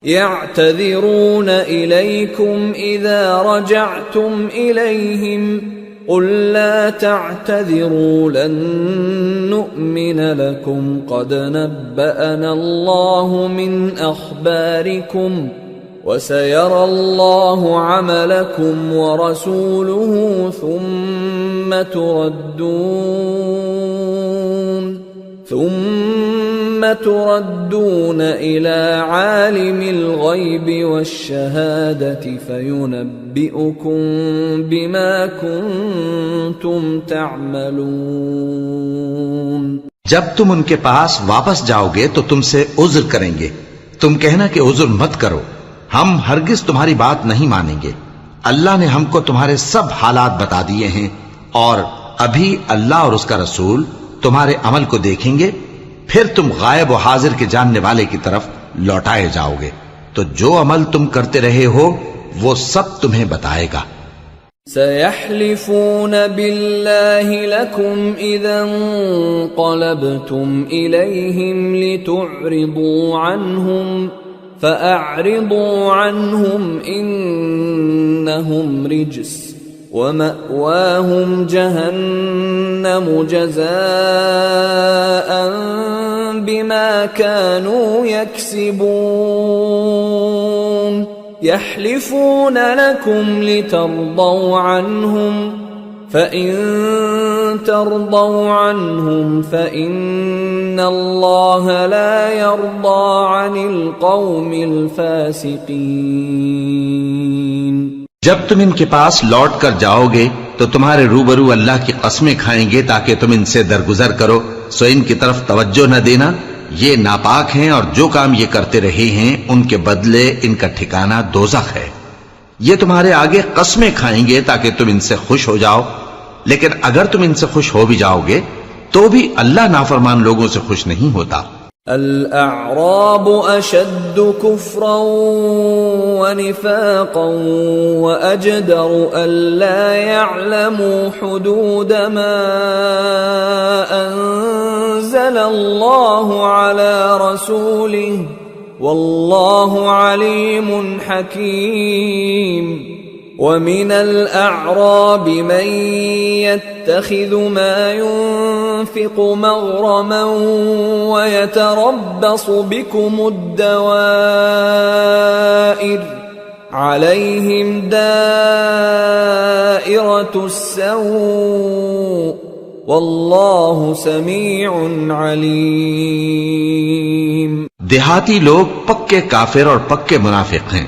يعتذرون إليكم إذا رجعتم إليهم قل لا تعتذروا لن نؤمن لكم قد نبأنا الله من أخباركم وسيرى الله عملكم ورسوله ثم تردون إلى عالم الغيب والشهادة فينبئكم بما كنتم تعملون۔ جب تم ان کے پاس واپس جاؤ گے تو تم سے عذر کریں گے، تم کہنا کہ عذر مت کرو، ہم ہرگز تمہاری بات نہیں مانیں گے، اللہ نے ہم کو تمہارے سب حالات بتا دیے ہیں، اور ابھی اللہ اور اس کا رسول تمہارے عمل کو دیکھیں گے، پھر تم غائب و حاضر کے جاننے والے کی طرف لوٹائے جاؤ گے، تو جو عمل تم کرتے رہے ہو وہ سب تمہیں بتائے گا۔ سيحلفون بالله لكم إذا انقلبتم إليهم لتعرضوا عنهم فأعرضوا عنهم إنهم رجس ومأواهم جهنم جزاء بما كانوا يكسبون يحلفون لكم لترضوا عنهم فإن ترضوا عنهم فإن الله لا يرضى عن القوم الفاسقين۔ جب تم ان کے پاس لوٹ کر جاؤ گے تو تمہارے روبرو اللہ کی قسمیں کھائیں گے تاکہ تم ان سے درگزر کرو، سو ان کی طرف توجہ نہ دینا، یہ ناپاک ہیں اور جو کام یہ کرتے رہے ہیں ان کے بدلے ان کا ٹھکانہ دوزخ ہے۔ یہ تمہارے آگے قسمیں کھائیں گے تاکہ تم ان سے خوش ہو جاؤ، لیکن اگر تم ان سے خوش ہو بھی جاؤ گے تو بھی اللہ نافرمان لوگوں سے خوش نہیں ہوتا۔ الأعراب أشد كفرا ونفاقا وأجدر ألا يعلموا حدود ما أنزل الله على رسوله والله عليم حكيم۔ ومن الأعراب من يتخذ ما ينفق مغرما ويتربص بكم الدوائر عليهم دائرة السوء والله سميع عليم۔ دیہاتی لوگ پکے کافر اور پکے منافق ہیں،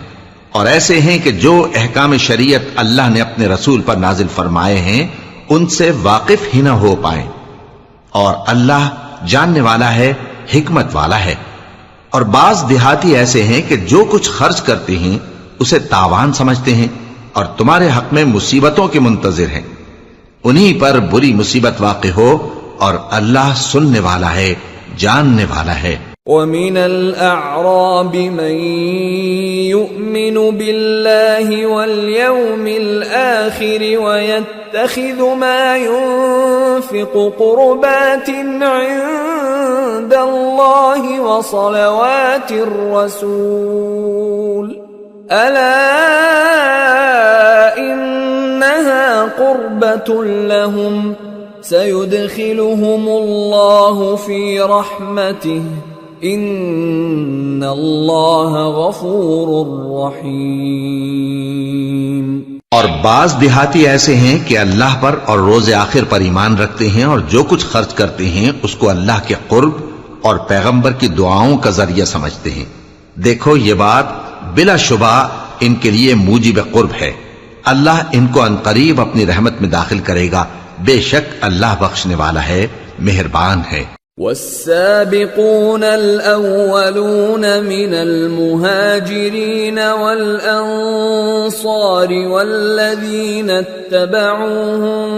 اور ایسے ہیں کہ جو احکام شریعت اللہ نے اپنے رسول پر نازل فرمائے ہیں ان سے واقف ہی نہ ہو پائیں، اور اللہ جاننے والا ہے، حکمت والا ہے۔ اور بعض دیہاتی ایسے ہیں کہ جو کچھ خرچ کرتے ہیں اسے تاوان سمجھتے ہیں اور تمہارے حق میں مصیبتوں کے منتظر ہیں، انہی پر بری مصیبت واقع ہو، اور اللہ سننے والا ہے، جاننے والا ہے۔ وَمِنَ الْأَعْرَابِ مَن يُؤْمِنُ بِاللَّهِ وَالْيَوْمِ الْآخِرِ وَيَتَّخِذُ مَا يُنفِقُ قُرُبَاتٍ عِندَ اللَّهِ وَصَلَوَاتِ الرَّسُولِ أَلَا إِنَّهَا قُرْبَةٌ لَهُمْ سَيُدْخِلُهُمُ اللَّهُ فِي رَحْمَتِهِ ان اللہ غفور رحیم۔ اور بعض دیہاتی ایسے ہیں کہ اللہ پر اور روز آخر پر ایمان رکھتے ہیں اور جو کچھ خرچ کرتے ہیں اس کو اللہ کے قرب اور پیغمبر کی دعاؤں کا ذریعہ سمجھتے ہیں۔ دیکھو یہ بات بلا شبہ ان کے لیے موجب قرب ہے، اللہ ان کو عنقریب اپنی رحمت میں داخل کرے گا، بے شک اللہ بخشنے والا ہے، مہربان ہے۔ والسابقون الأولون من المهاجرين والأنصار والذين اتبعوهم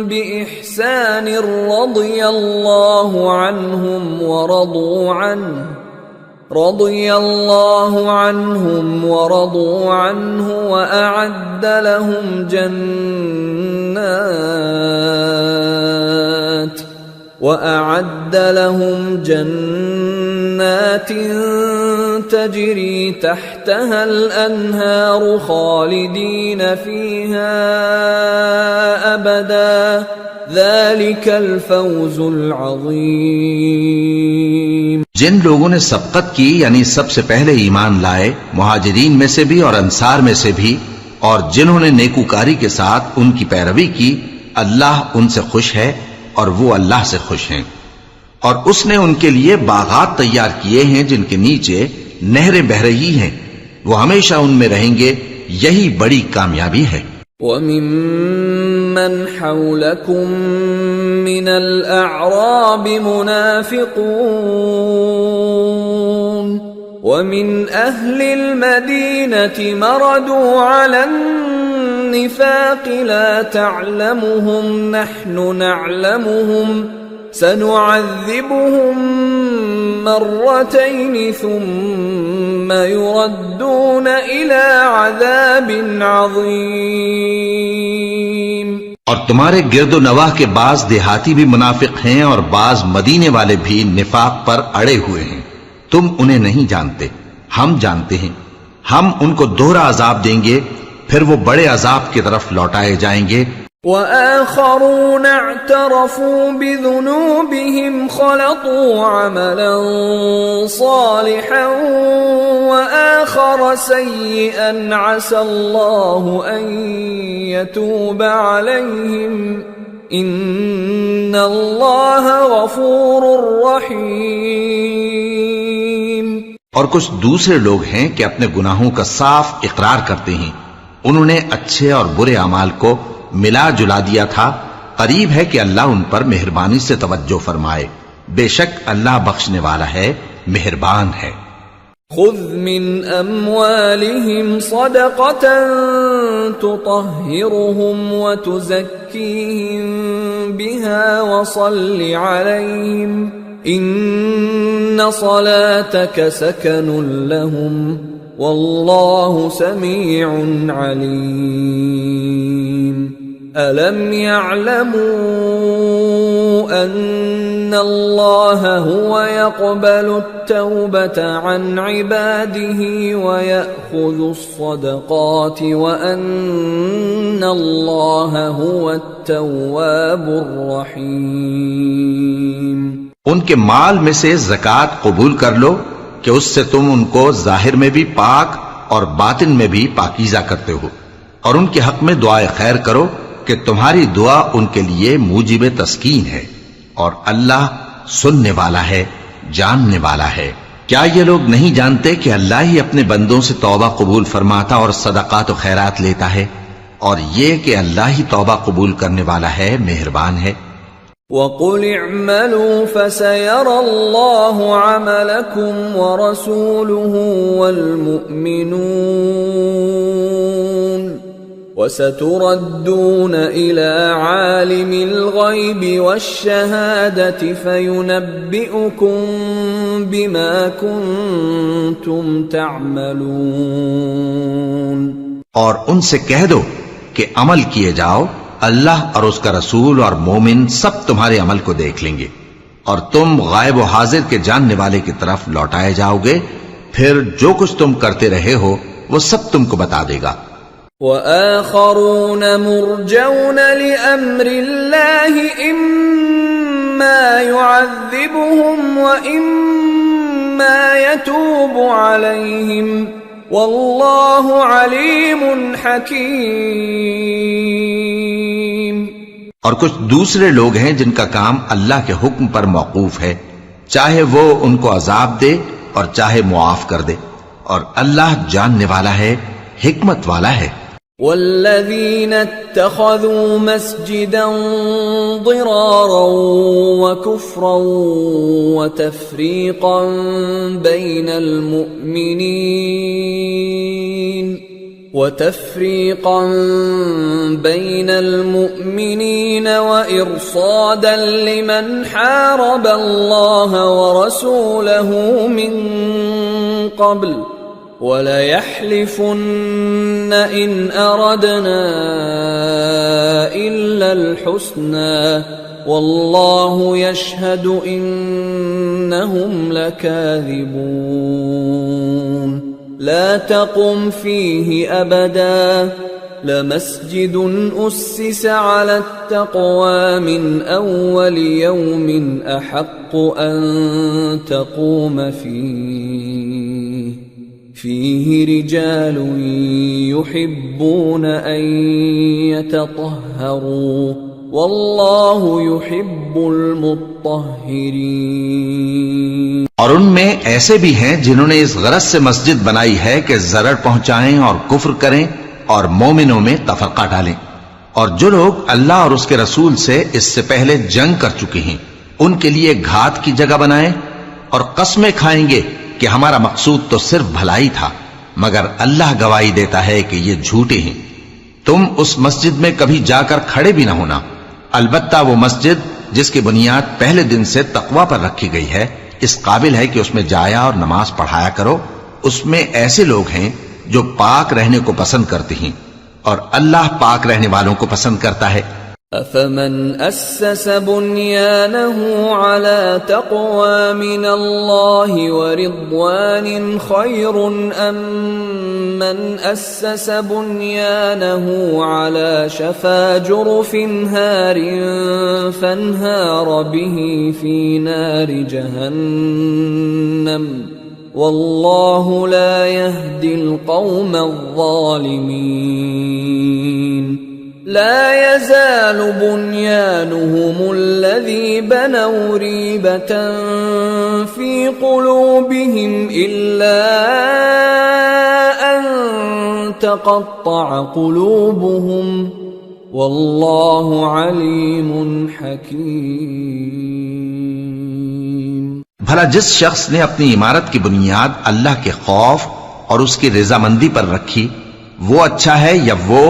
بإحسان رضي الله عنهم ورضوا عنه وأعد لهم وأعد لهم جنات تجري تحتها الأنهار خالدين فيها أبدا ذلك الفوز العظيم۔ جن لوگوں نے سبقت کی یعنی سب سے پہلے ایمان لائے، مہاجرین میں سے بھی اور انصار میں سے بھی، اور جنہوں نے نیکوکاری کے ساتھ ان کی پیروی کی، اللہ ان سے خوش ہے اور وہ اللہ سے خوش ہیں۔ اور اس نے ان کے لیے باغات تیار کیے ہیں جن کے نیچے نہریں بہہ رہی ہیں، وہ ہمیشہ ان میں رہیں گے، یہی بڑی کامیابی ہے۔ وَمِمَّنْ حَوْلَكُمْ مِنَ الْأَعْرَابِ مُنَافِقُونَ وَمِنْ أَهْلِ الْمَدِينَةِ مَرَدُوا عَلَى النِّفَاقِ لَا تَعْلَمُهُمْ نَحْنُ نَعْلَمُهُمْ سَنُعَذِّبُهُمْ مرتين ثم يردون إلى عذاب عظيم۔ اور تمہارے گرد و نواح کے بعض دیہاتی بھی منافق ہیں اور بعض مدینے والے بھی نفاق پر اڑے ہوئے ہیں، تم انہیں نہیں جانتے، ہم جانتے ہیں، ہم ان کو دوہرا عذاب دیں گے، پھر وہ بڑے عذاب کی طرف لوٹائے جائیں گے۔ وآخرون اعترفوا بذنوبهم خلطوا عملا صالحا وآخر سيئا عسى الله أن يتوب عليهم إن الله غفور رحيم۔ اور کچھ دوسرے لوگ ہیں کہ اپنے گناہوں کا صاف اقرار کرتے ہیں، انہوں نے اچھے اور برے اعمال کو ملا جلا دیا تھا، قریب ہے کہ اللہ ان پر مہربانی سے توجہ فرمائے، بے شک اللہ بخشنے والا ہے، مہربان ہے۔ خذ من اموالهم صدقة تطهرهم وتزكيهم بها وصل عليهم ان صلاتك سكن لهم والله سميع عليم۔ أَلَمْ يَعْلَمُوا أَنَّ اللَّهَ هُوَ يَقْبَلُ التَّوْبَةَ عَنْ عِبَادِهِ وَيَأْخُذُ الصَّدَقَاتِ وَأَنَّ اللَّهَ هُوَ التَّوَّابُ الرَّحِيمُ۔ ان کے مال میں سے زکوٰۃ قبول کر لو کہ اس سے تم ان کو ظاہر میں بھی پاک اور باطن میں بھی پاکیزہ کرتے ہو، اور ان کے حق میں دعائے خیر کرو کہ تمہاری دعا ان کے لیے موجب تسکین ہے، اور اللہ سننے والا ہے، جاننے والا ہے۔ کیا یہ لوگ نہیں جانتے کہ اللہ ہی اپنے بندوں سے توبہ قبول فرماتا اور صدقات و خیرات لیتا ہے، اور یہ کہ اللہ ہی توبہ قبول کرنے والا ہے، مہربان ہے۔ وَقُلِ اعْمَلُوا فَسَيَرَى اللَّهُ عَمَلَكُمْ وَرَسُولُهُ وَالْمُؤْمِنُونَ وَسَتُرَدُّونَ إِلَى عَالِمِ الْغَيْبِ وَالشَّهَادَةِ فَيُنَبِّئُكُم بِمَا كُنتُمْ تَعْمَلُونَ۔ اور ان سے کہہ دو کہ عمل کیے جاؤ، اللہ اور اس کا رسول اور مومن سب تمہارے عمل کو دیکھ لیں گے، اور تم غائب و حاضر کے جاننے والے کی طرف لوٹائے جاؤ گے، پھر جو کچھ تم کرتے رہے ہو وہ سب تم کو بتا دے گا۔ وآخرون مرجون لأمر الله إما يعذبهم وإما يتوب عليهم والله عليم حكيم۔ اور کچھ دوسرے لوگ ہیں جن کا کام اللہ کے حکم پر موقوف ہے، چاہے وہ ان کو عذاب دے اور چاہے معاف کر دے، اور اللہ جاننے والا ہے، حکمت والا ہے۔ والذين اتخذوا مسجدا ضرارا وكفرا وتفريقا بين المؤمنين وإرصادا لمن حارب الله ورسوله من قبل وَلَيَحْلِفُنَّ إِنْ أَرَدْنَا إِلَّا الْحُسْنَى والله يشهد إنهم لكاذبون لا تقم فيه أبدا لمسجد أسس على التقوى من أول يوم أحق أن تقوم فيه رجال يحبون أن يتطهروا واللہ يحب المطہرین۔ اور ان میں ایسے بھی ہیں جنہوں نے اس غرض سے مسجد بنائی ہے کہ ضرر پہنچائیں اور کفر کریں اور مومنوں میں تفرقہ ڈالیں، اور جو لوگ اللہ اور اس کے رسول سے اس سے پہلے جنگ کر چکے ہیں ان کے لیے گھات کی جگہ بنائیں، اور قسمیں کھائیں گے کہ ہمارا مقصود تو صرف بھلائی تھا، مگر اللہ گواہی دیتا ہے کہ یہ جھوٹے ہیں۔ تم اس مسجد میں کبھی جا کر کھڑے بھی نہ ہونا، البتہ وہ مسجد جس کی بنیاد پہلے دن سے تقوی پر رکھی گئی ہے اس قابل ہے کہ اس میں جایا اور نماز پڑھایا کرو۔ اس میں ایسے لوگ ہیں جو پاک رہنے کو پسند کرتے ہیں، اور اللہ پاک رہنے والوں کو پسند کرتا ہے۔ أفمن أسس بنيانه على تقوى من الله ورضوان خير أم من أسس بنيانه على شفا جرف هار فانهار به في نار جهنم والله لا يهدي القوم الظالمين لا يزال بنيانهم الذي بنوا ريبة في قلوبهم إلا أن تقطع قلوبهم والله عليم حكيم۔ بھلا جس شخص نے اپنی عمارت کی بنیاد اللہ کے خوف اور اس کی رضامندی پر رکھی وہ اچھا ہے، یا وہ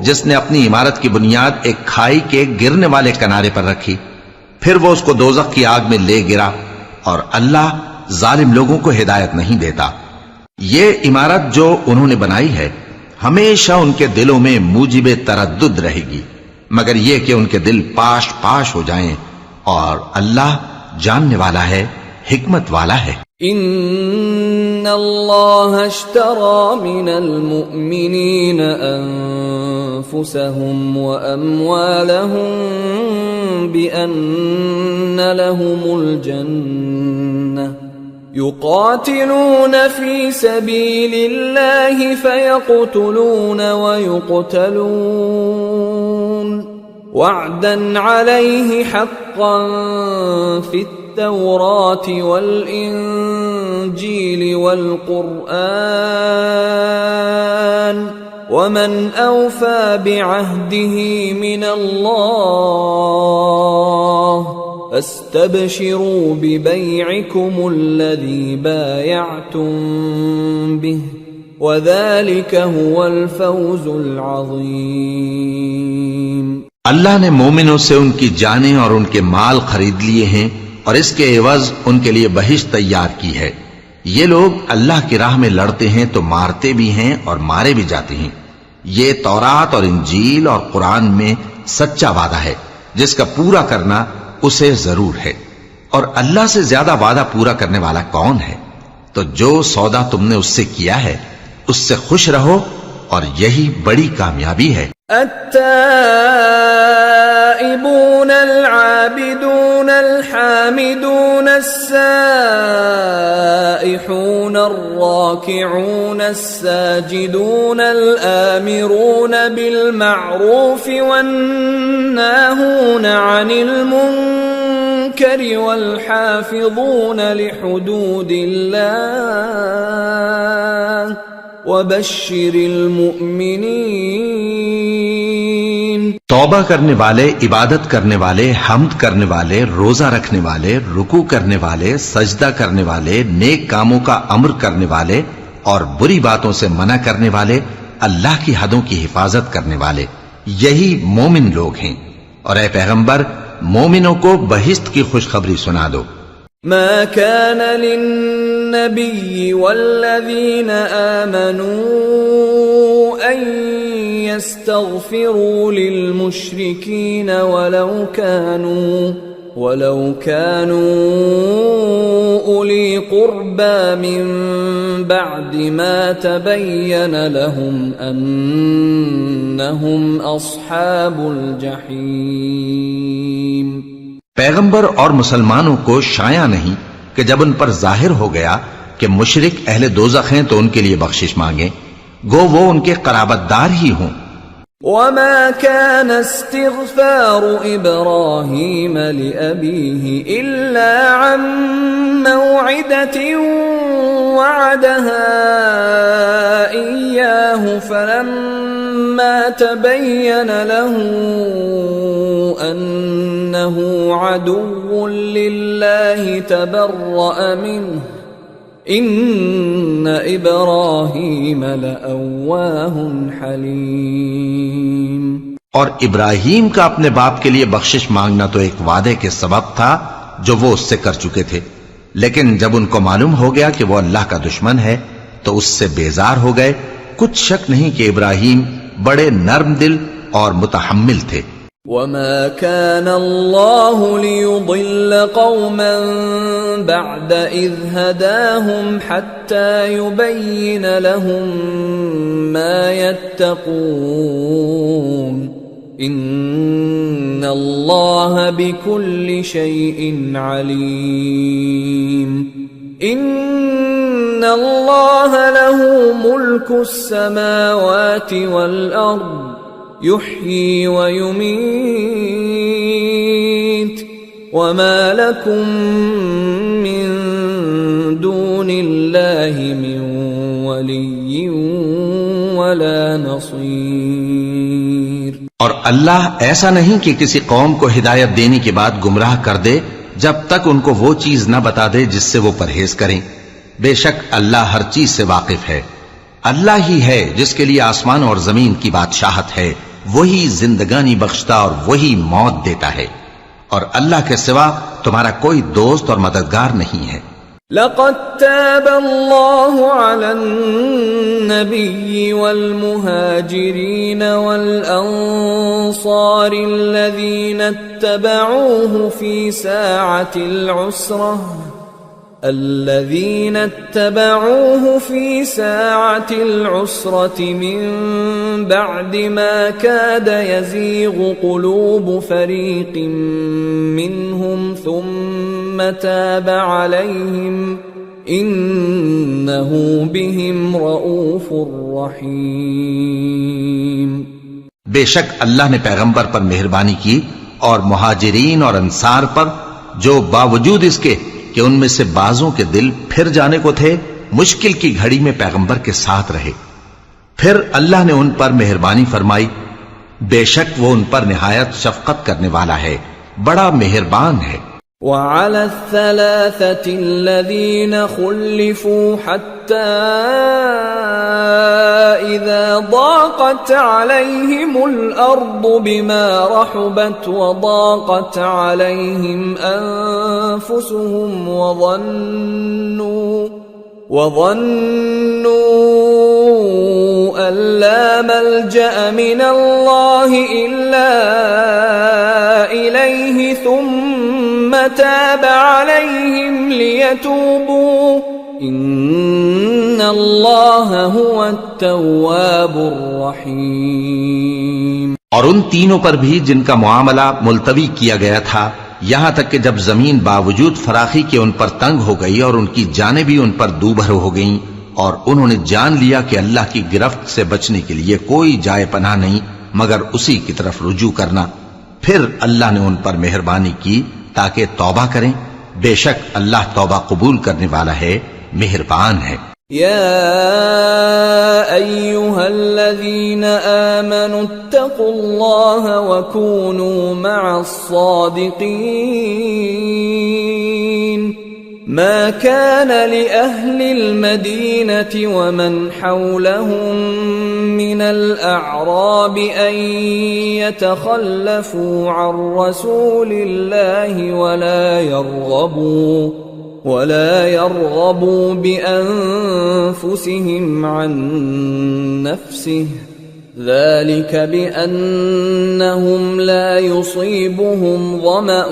جس نے اپنی عمارت کی بنیاد ایک کھائی کے گرنے والے کنارے پر رکھی پھر وہ اس کو دوزخ کی آگ میں لے گرا، اور اللہ ظالم لوگوں کو ہدایت نہیں دیتا۔ یہ عمارت جو انہوں نے بنائی ہے ہمیشہ ان کے دلوں میں موجب تردد رہے گی، مگر یہ کہ ان کے دل پاش پاش ہو جائیں، اور اللہ جاننے والا ہے، حکمت والا ہے۔ ان اللہ اشترى من المؤمنین انفسهم واموالهم بان لهم الجنة يقاتلون في سبيل الله فيقتلون ويقتلون وعدا عليه حقا في التوراة والإنجيل والقرآن ومن أوفى بعهده من الله فاستبشروا ببيعكم الذي بايعتم به وذلك هو الفوز العظيم۔ اللہ نے مومنوں سے ان کی جانیں اور ان کے مال خرید لیے ہیں، اور اس کے عوض ان کے لیے بہشت تیار کی ہے۔ یہ لوگ اللہ کی راہ میں لڑتے ہیں تو مارتے بھی ہیں اور مارے بھی جاتے ہیں۔ یہ تورات اور انجیل اور قرآن میں سچا وعدہ ہے جس کا پورا کرنا اسے ضرور ہے، اور اللہ سے زیادہ وعدہ پورا کرنے والا کون ہے؟ تو جو سودا تم نے اس سے کیا ہے اس سے خوش رہو، اور یہی بڑی کامیابی ہے۔ التائبون العابدون الحامدون السائحون الراكعون الساجدون الآمرون بالمعروف والناهون عن المنكر والحافظون لحدود الله وبشر المؤمنین۔ توبہ کرنے والے، عبادت کرنے والے، حمد کرنے والے، روزہ رکھنے والے، رکوع کرنے والے، سجدہ کرنے والے، نیک کاموں کا امر کرنے والے اور بری باتوں سے منع کرنے والے، اللہ کی حدوں کی حفاظت کرنے والے، یہی مومن لوگ ہیں۔ اور اے پیغمبر مومنوں کو بہشت کی خوشخبری سنا دو۔ ما كان للنبي والذين آمنوا أن يستغفروا للمشركين ولو كانوا أولي قربى من بعد ما تبين لهم أنهم أصحاب الجحيم۔ پیغمبر اور مسلمانوں کو شایع نہیں کہ جب ان پر ظاہر ہو گیا کہ مشرک اہل دوزخ ہیں تو ان کے لیے بخشش مانگیں، گو وہ ان کے قرابت دار ہی ہوں۔ وما كان استغفار إبراهيم لأبيه إلا عن موعدة وعدها إياه فلما تبين له أنه عدو لله تبرأ منه ان ابراہیم لأواہ حلیم۔ اور ابراہیم کا اپنے باپ کے لیے بخشش مانگنا تو ایک وعدے کے سبب تھا جو وہ اس سے کر چکے تھے، لیکن جب ان کو معلوم ہو گیا کہ وہ اللہ کا دشمن ہے تو اس سے بیزار ہو گئے۔ کچھ شک نہیں کہ ابراہیم بڑے نرم دل اور متحمل تھے۔ وما كان الله ليضل قوما بعد إذ هداهم حتى يبين لهم ما يتقون إن الله بكل شيء عليم۔ إن الله له ملك السماوات والأرض يحيي ويميت وما لكم من دون الله من ولي ولا نصير۔ اور اللہ ایسا نہیں کہ کسی قوم کو ہدایت دینے کے بعد گمراہ کر دے جب تک ان کو وہ چیز نہ بتا دے جس سے وہ پرہیز کریں۔ بے شک اللہ ہر چیز سے واقف ہے۔ اللہ ہی ہے جس کے لیے آسمان اور زمین کی بادشاہت ہے، وہی زندگانی بخشتا اور وہی موت دیتا ہے، اور اللہ کے سوا تمہارا کوئی دوست اور مددگار نہیں ہے۔ لقد تاب الله على النبي والمهاجرين والأنصار الذين اتبعوه في ساعة العسرة من بعد ما كاد يزيغ قلوب فريق منهم ثم تاب عليهم إنه بهم رؤوف رحيم۔ بے شک اللہ نے پیغمبر پر مہربانی کی اور مہاجرین اور انصار پر جو باوجود اس کے کہ ان میں سے بعضوں کے دل پھر جانے کو تھے مشکل کی گھڑی میں پیغمبر کے ساتھ رہے، پھر اللہ نے ان پر مہربانی فرمائی، بے شک وہ ان پر نہایت شفقت کرنے والا ہے، بڑا مہربان ہے۔ وعلى الثلاثة الذين خلفوا حتى إذا ضاقت عليهم الأرض بما رحبت وضاقت عليهم أنفسهم وظنوا أن لا ملجأ من الله إلا إليه ثم تاب عليهم ليتوبوا ان اللہ هو التواب الرحیم۔ اور ان تینوں پر بھی جن کا معاملہ ملتوی کیا گیا تھا، یہاں تک کہ جب زمین باوجود فراخی کے ان پر تنگ ہو گئی اور ان کی جانیں بھی ان پر دوبھر ہو گئیں، اور انہوں نے جان لیا کہ اللہ کی گرفت سے بچنے کے لیے کوئی جائے پناہ نہیں مگر اسی کی طرف رجوع کرنا، پھر اللہ نے ان پر مہربانی کی تاکہ توبہ کریں، بے شک اللہ توبہ قبول کرنے والا ہے، مہربان ہے۔ یا ایھا الذین آمنوا اتقوا اللہ وکونوا مع الصادقین۔ ما كان لأهل المدينة ومن حولهم من الأعراب أن يتخلفوا عن رسول الله ولا يرغبوا بأنفسهم عن نفسه ذلك بأنهم لا يصيبهم ظمأ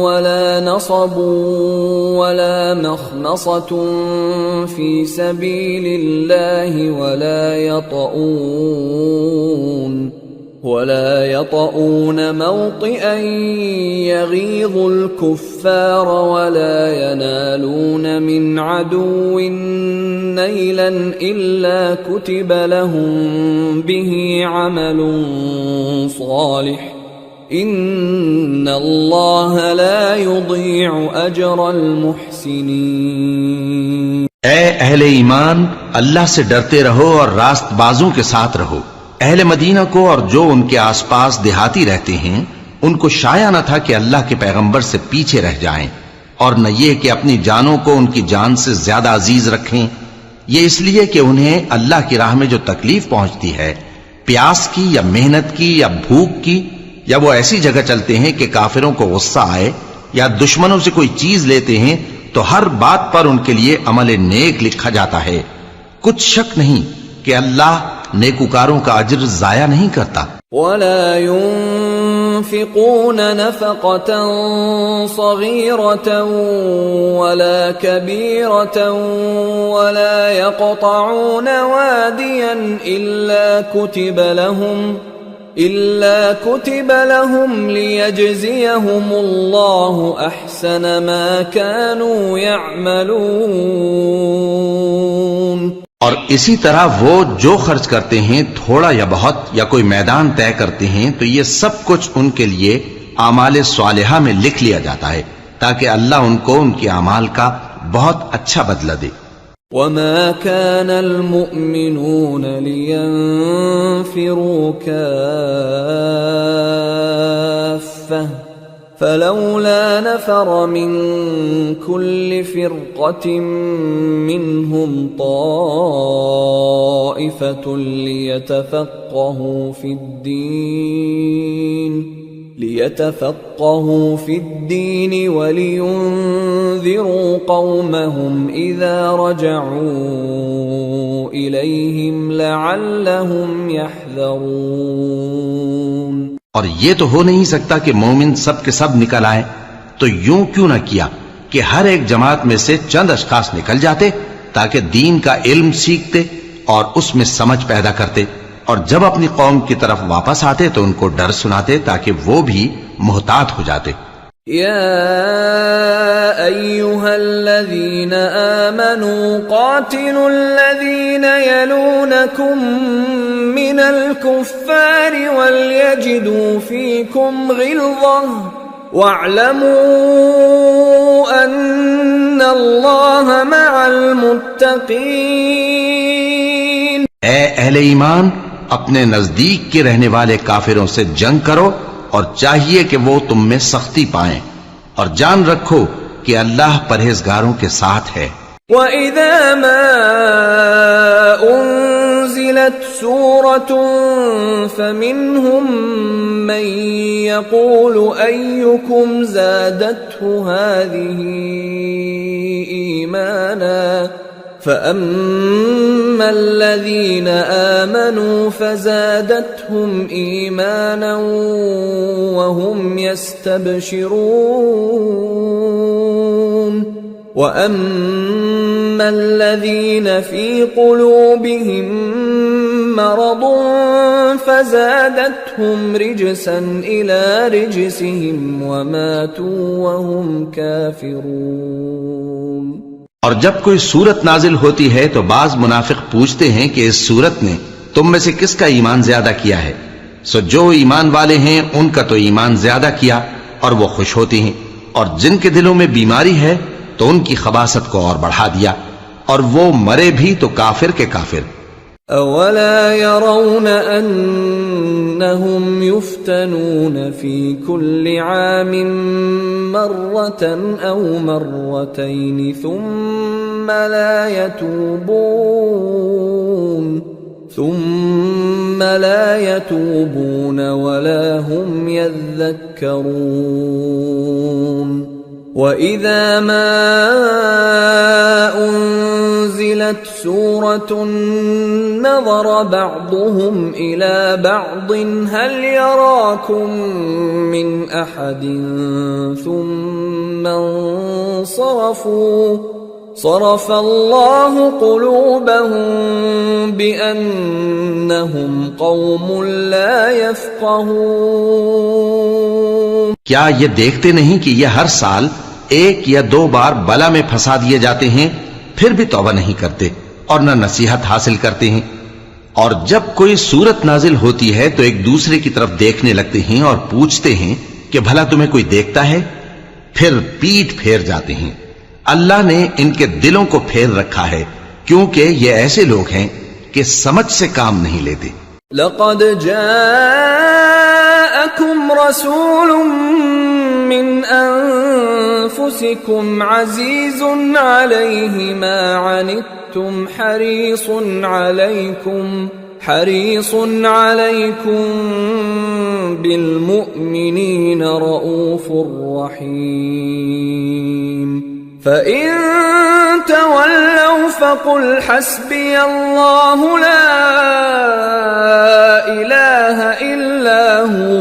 ولا نصب ولا مخمصة في سبيل الله ولا يطؤون موطئا يغيظ الكفار ولا ينالون من عدو نيلا إلا كتب لهم به عمل صالح إن الله لا يضيع أجر المحسنين۔ اے اہل ایمان، اللہ سے ڈرتے رہو اور راست بازوں کے ساتھ رہو۔ اہل مدینہ کو اور جو ان کے آس پاس دیہاتی رہتے ہیں ان کو شایع نہ تھا کہ اللہ کے پیغمبر سے پیچھے رہ جائیں، اور نہ یہ کہ اپنی جانوں کو ان کی جان سے زیادہ عزیز رکھیں، یہ اس لیے کہ انہیں اللہ کی راہ میں جو تکلیف پہنچتی ہے، پیاس کی یا محنت کی یا بھوک کی، یا وہ ایسی جگہ چلتے ہیں کہ کافروں کو غصہ آئے یا دشمنوں سے کوئی چیز لیتے ہیں، تو ہر بات پر ان کے لیے عمل نیک لکھا جاتا ہے۔ کچھ شک نہیں کہ اللہ نیکوکاروں کا اجر ضائع نہیں کرتا۔ ولا ينفقون نفقة صغيرة ولا كبيرة ولا يقطعون واديا إلا كتب لهم ليجزيهم الله أحسن ما كانوا يعملون۔ اور اسی طرح وہ جو خرچ کرتے ہیں تھوڑا یا بہت یا کوئی میدان طے کرتے ہیں تو یہ سب کچھ ان کے لیے اعمال صالحہ میں لکھ لیا جاتا ہے تاکہ اللہ ان کو ان کے اعمال کا بہت اچھا بدلہ دے۔ وما كان المؤمنون لينفروا كافة فلولا نفر من كل فرقة منهم طائفة ليتفقهوا في الدين ولينذروا قومهم إذا رجعوا إليهم لعلهم يحذرون۔ اور یہ تو ہو نہیں سکتا کہ مومن سب کے سب نکل آئے، تو یوں کیوں نہ کیا کہ ہر ایک جماعت میں سے چند اشخاص نکل جاتے تاکہ دین کا علم سیکھتے اور اس میں سمجھ پیدا کرتے، اور جب اپنی قوم کی طرف واپس آتے تو ان کو ڈر سناتے تاکہ وہ بھی محتاط ہو جاتے۔ يا أيها الذين آمنوا قاتلوا الذين يلونكم من الكفار وليجدوا فيكم غلظة واعلموا أن الله مع المتقين۔ اے اہل ایمان، اپنے نزدیک کے رہنے والے کافروں سے جنگ کرو اور چاہیے کہ وہ تم میں سختی پائیں، اور جان رکھو کہ اللہ پرہیزگاروں کے ساتھ ہے۔ وَإِذَا مَا أُنزِلَتْ سُورَةٌ فَمِنْهُمْ مَنْ يَقُولُ أَيُّكُمْ زَادَتْهُ هَذِهِ إِيمَانًا فَأَمَّا الَّذِينَ آمَنُوا فَزَادَتْهُمْ إِيمَانًا وَهُمْ يَسْتَبْشِرُونَ وَأَمَّا الَّذِينَ فِي قُلُوبِهِم مَّرَضٌ فَزَادَتْهُمْ رِجْسًا إِلَى رِجْسِهِمْ وَمَاتُوا وَهُمْ كَافِرُونَ۔ اور جب کوئی صورت نازل ہوتی ہے تو بعض منافق پوچھتے ہیں کہ اس صورت نے تم میں سے کس کا ایمان زیادہ کیا ہے، سو جو ایمان والے ہیں ان کا تو ایمان زیادہ کیا اور وہ خوش ہوتے ہیں، اور جن کے دلوں میں بیماری ہے تو ان کی خباثت کو اور بڑھا دیا، اور وہ مرے بھی تو کافر کے کافر۔ أَوَلَا يَرَوْنَ أَنَّهُمْ يُفْتَنُونَ فِي كُلِّ عَامٍ مَرَّةً أَوْ مَرَّتَيْنِ ثُمَّ لَا يَتُوبُونَ وَلَا هُمْ يَذَّكَّرُونَ۔ وَإِذَا مَا أنزلت سورة نظر بعضهم إلى بعض هل يراكم من أحد ثم انصرفوا صرف الله قلوبهم بأنهم قوم لا يفقهون۔ کیا یہ دیکھتے نہیں کہ یہ ہر سال ایک یا دو بار بلا میں پھنسا دیے جاتے ہیں، پھر بھی توبہ نہیں کرتے اور نہ نصیحت حاصل کرتے ہیں؟ اور جب کوئی صورت نازل ہوتی ہے تو ایک دوسرے کی طرف دیکھنے لگتے ہیں اور پوچھتے ہیں کہ بھلا تمہیں کوئی دیکھتا ہے؟ پھر پیٹ پھیر جاتے ہیں۔ اللہ نے ان کے دلوں کو پھیر رکھا ہے کیونکہ یہ ایسے لوگ ہیں کہ سمجھ سے کام نہیں لیتے۔ لقد جاءكم رسول من أنفسكم عزيز عليه ما عنتم حريص عليكم بالمؤمنين رؤوف رحيم فإن تولوا فقل حسبي الله لا إله إلا هو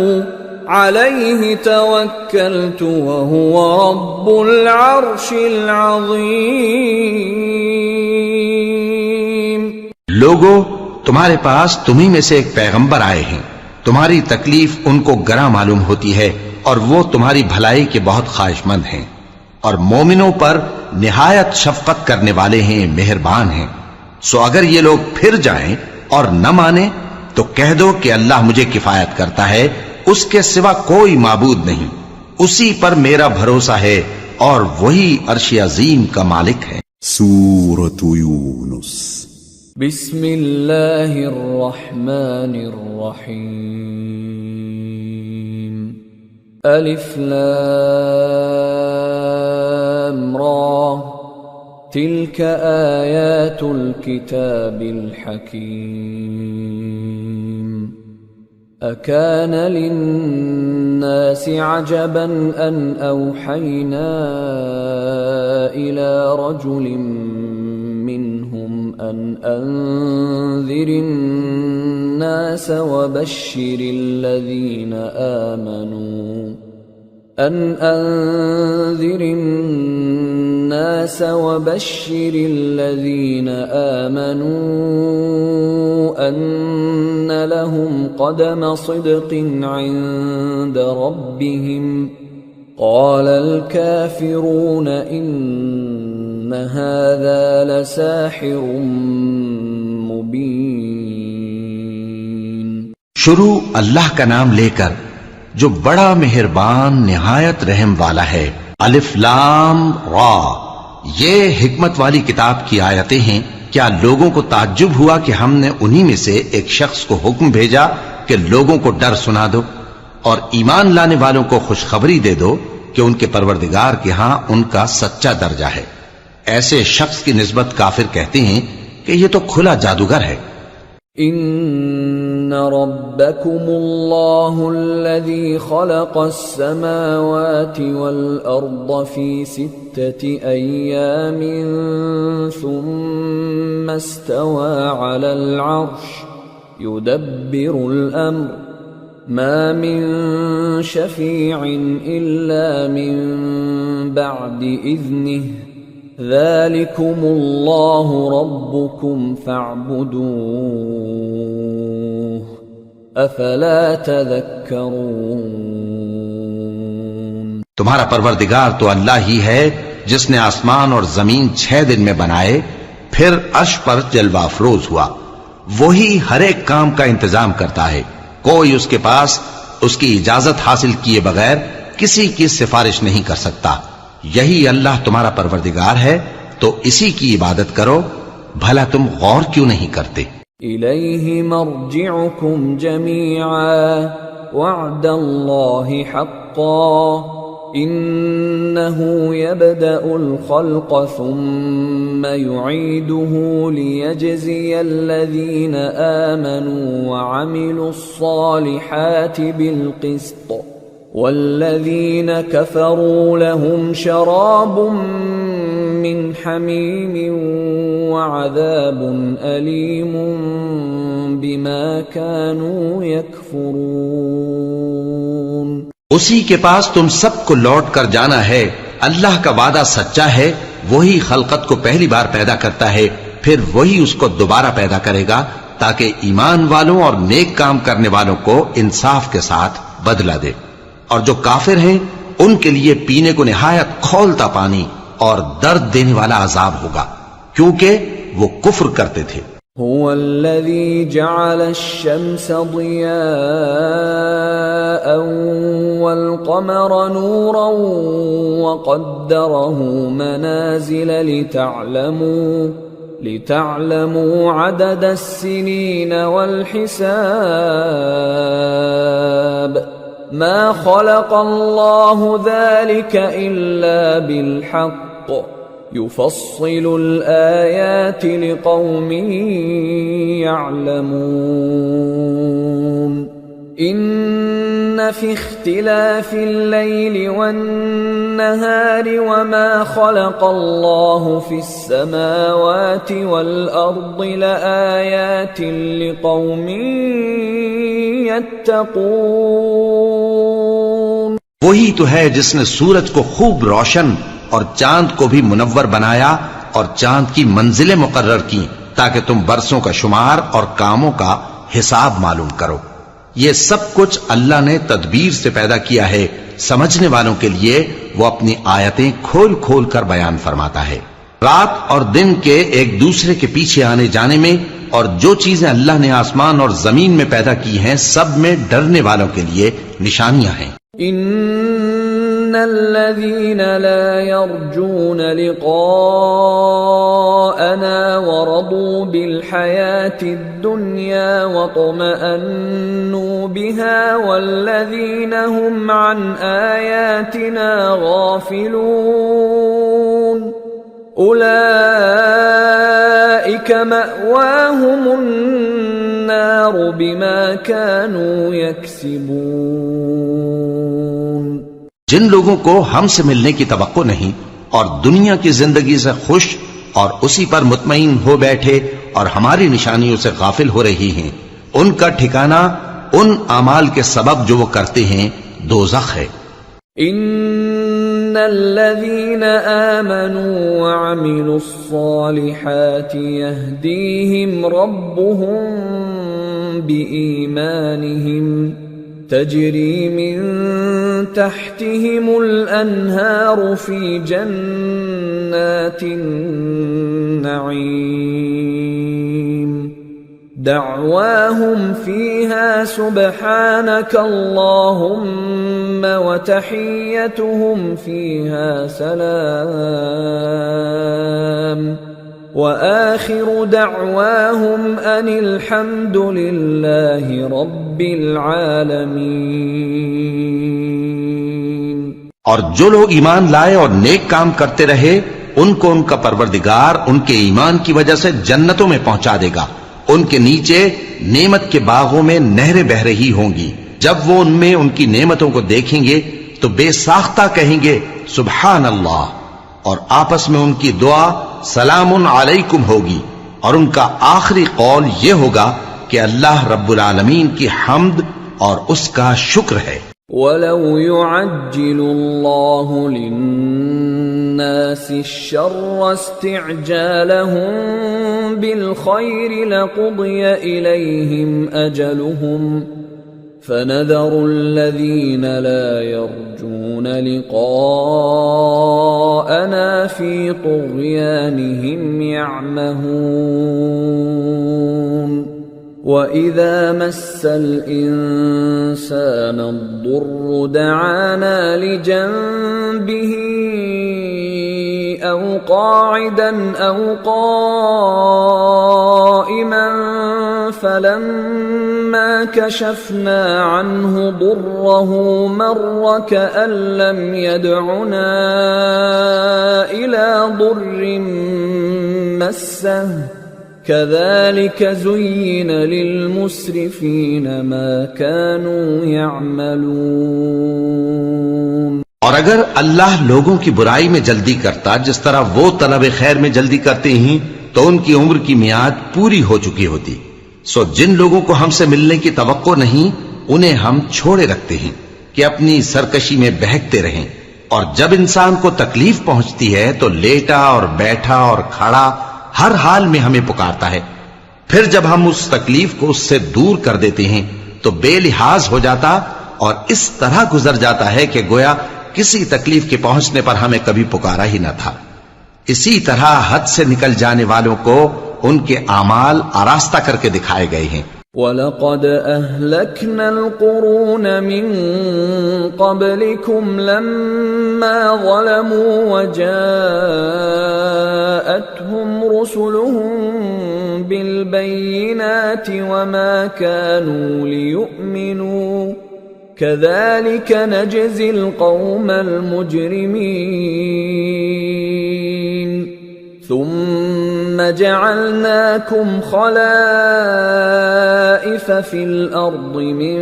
عليه توكلت وهو رب العرش العظيم۔ لوگو، تمہارے پاس تمہیں میں سے ایک پیغمبر آئے ہیں، تمہاری تکلیف ان کو گراں معلوم ہوتی ہے اور وہ تمہاری بھلائی کے بہت خواہش مند ہیں، اور مومنوں پر نہایت شفقت کرنے والے ہیں، مہربان ہیں۔ سو اگر یہ لوگ پھر جائیں اور نہ مانیں تو کہہ دو کہ اللہ مجھے کفایت کرتا ہے، اس کے سوا کوئی معبود نہیں، اسی پر میرا بھروسہ ہے اور وہی عرش عظیم کا مالک ہے۔ سورة یونس۔ بسم اللہ الرحمن الرحیم۔ الف لام را تلك آیات الكتاب الحکیم۔ أكان للناس عجبا أن أوحينا إلى رجل منهم أن أنذر الناس وبشر الذين آمنوا أن لهم قدم صدق عند ربهم قال الكافرون إن هذا لساحر مبين۔ شروع اللہ کا نام لے کر جو بڑا مہربان نہایت رحم والا ہے۔ الف لام را، یہ حکمت والی کتاب کی آیتیں ہیں۔ کیا لوگوں کو تعجب ہوا کہ ہم نے انہی میں سے ایک شخص کو حکم بھیجا کہ لوگوں کو ڈر سنا دو اور ایمان لانے والوں کو خوشخبری دے دو کہ ان کے پروردگار کے ہاں ان کا سچا درجہ ہے۔ ایسے شخص کی نسبت کافر کہتے ہیں کہ یہ تو کھلا جادوگر ہے۔ ان ربکم اللہ الذی خلق السماوات والارض فی 6 ایام ثم استوى على العرش يدبر الامر ما من شفیع الا من بعد اذنه ذلكم اللہ ربکم فاعبدوه افلا تذکرون۔ تمہارا پروردگار تو اللہ ہی ہے جس نے آسمان اور زمین 6 دن میں بنائے، پھر عرش پر جلوہ افروز ہوا۔ وہی ہر ایک کام کا انتظام کرتا ہے، کوئی اس کے پاس اس کی اجازت حاصل کیے بغیر کسی کی سفارش نہیں کر سکتا۔ یہی اللہ تمہارا پروردگار ہے تو اسی کی عبادت کرو، بھلا تم غور کیوں نہیں کرتے؟ الیہ مرجعکم جمیعا وعد اللہ حقا انه يبدأ الخلق ثم يعيده ليجزي الذين آمنوا وعملوا الصالحات بالقسط والذين كفروا لهم شراب من من حميم وعذاب أليم بما كانوا يكفرون۔ اسی کے پاس تم سب کو لوٹ کر جانا ہے، اللہ کا وعدہ سچا ہے، وہی خلقت کو پہلی بار پیدا کرتا ہے، پھر وہی اس کو دوبارہ پیدا کرے گا تاکہ ایمان والوں اور نیک کام کرنے والوں کو انصاف کے ساتھ بدلہ دے۔ اور جو کافر ہیں ان کے لیے پینے کو نہایت کھولتا پانی اور درد دینے والا عذاب ہوگا، کیونکہ وہ کفر کرتے تھے۔ هو الذي جعل الشمس ضياء والقمر نورا وقدره منازل لتعلموا عدد السنين والحساب ما خلق الله ذلك إلا بالحق يفصل الآيات لقوم يعلمون إن في اختلاف الليل والنهار وما خلق الله في السماوات والأرض لآيات لقوم يتقون۔ وہی تو ہے جس نے سورج کو خوب روشن اور چاند کو بھی منور بنایا اور چاند کی منزلیں مقرر کی تاکہ تم برسوں کا شمار اور کاموں کا حساب معلوم کرو۔ یہ سب کچھ اللہ نے تدبیر سے پیدا کیا ہے، سمجھنے والوں کے لیے وہ اپنی آیتیں کھول کھول کر بیان فرماتا ہے۔ رات اور دن کے ایک دوسرے کے پیچھے آنے جانے میں اور جو چیزیں اللہ نے آسمان اور زمین میں پیدا کی ہیں سب میں ڈرنے والوں کے لیے نشانیاں ہیں۔ ان الذين لا يرجون لقاءنا ورضوا بالحياة الدنيا واطمأنوا بها والذين هم عن آياتنا غافلون أولئك مأواهم النار بما كانوا يكسبون۔ جن لوگوں کو ہم سے ملنے کی توقع نہیں اور دنیا کی زندگی سے خوش اور اسی پر مطمئن ہو بیٹھے اور ہماری نشانیوں سے غافل ہو رہی ہیں، ان کا ٹھکانہ ان اعمال کے سبب جو وہ کرتے ہیں دوزخ ہے۔ ان الذين آمنوا وعملوا الصالحات يهديهم ربهم بإيمانهم تجري من تحتهم الأنهار في جنات النعيم دعواهم فيها سبحانك اللهم وتحيتهم فيها سلام وآخر دعواهم أن الحمد لله رب العالمين۔ اور جو لوگ ایمان لائے اور نیک کام کرتے رہے ان کو ان کا پروردگار ان کے ایمان کی وجہ سے جنتوں میں پہنچا دے گا، ان کے نیچے نعمت کے باغوں میں نہریں بہ رہی ہوں گی، جب وہ ان میں ان کی نعمتوں کو دیکھیں گے تو بے ساختہ کہیں گے سبحان اللہ، اور آپس میں ان کی دعا سلام علیکم ہوگی، اور ان کا آخری قول یہ ہوگا کہ اللہ رب العالمین کی حمد اور اس کا شکر ہے۔ وَلَوْ يُعَجِّلُ اللَّهُ لِلنَّاسِ الشَّرَّ اسْتِعْجَالَهُم بِالْخَيْرِ لَقُضِيَ إِلَيْهِمْ أَجَلُهُمْ فَنَذَرُ الَّذِينَ لَا يَرْجُونَ لِقَاءَنَا فِي طُغْيَانِهِمْ يَعْمَهُونَ وَإِذَا مَسَّ الْإِنسَانَ الضُّرُّ دَعَانَا لِجَنبِهِ أَوْ قَاعِدًا أَوْ قَائِمًا فَلَمَّا كَشَفْنَا عَنْهُ ضُرَّهُ مَرَّ كَأَن لَّمْ يَدْعُنَا إِلَى ضُرٍّ مَّسَّهُ كَذَلِكَ زُيِّنَ لِلْمُسْرِفِينَ مَا كَانُوا يَعْمَلُونَ۔ اور اگر اللہ لوگوں کی برائی میں جلدی کرتا جس طرح وہ طلب خیر میں جلدی کرتے ہیں تو ان کی عمر کی میعاد پوری ہو چکی ہوتی. سو جن لوگوں کو ہم سے ملنے کی توقع نہیں انہیں ہم چھوڑے رکھتے ہیں کہ اپنی سرکشی میں بہکتے رہیں. اور جب انسان کو تکلیف پہنچتی ہے تو لیٹا اور بیٹھا اور کھڑا ہر حال میں ہمیں پکارتا ہے. پھر جب ہم اس تکلیف کو اس سے دور کر دیتے ہیں تو بے لحاظ ہو جاتا اور اس طرح گزر جاتا ہے کہ گویا کسی تکلیف کے پہنچنے پر ہمیں کبھی پکارا ہی نہ تھا. اسی طرح حد سے نکل جانے والوں کو ان کے اعمال آراستہ کر کے دکھائے گئے ہیں. وَلَقَدْ أَهْلَكْنَا الْقُرُونَ مِنْ قَبْلِكُمْ لَمَّا ظَلَمُوا وَجَاءَتْهُمْ رُسُلُهُم بِالْبَيِّنَاتِ وَمَا كَانُوا لِيُؤْمِنُوا كَذَلِكَ نَجْزِي الْقَوْمَ الْمُجْرِمِينَ ثُمَّ جَعَلْنَاكُمْ خَلَائِفَ فِي الْأَرْضِ مِنْ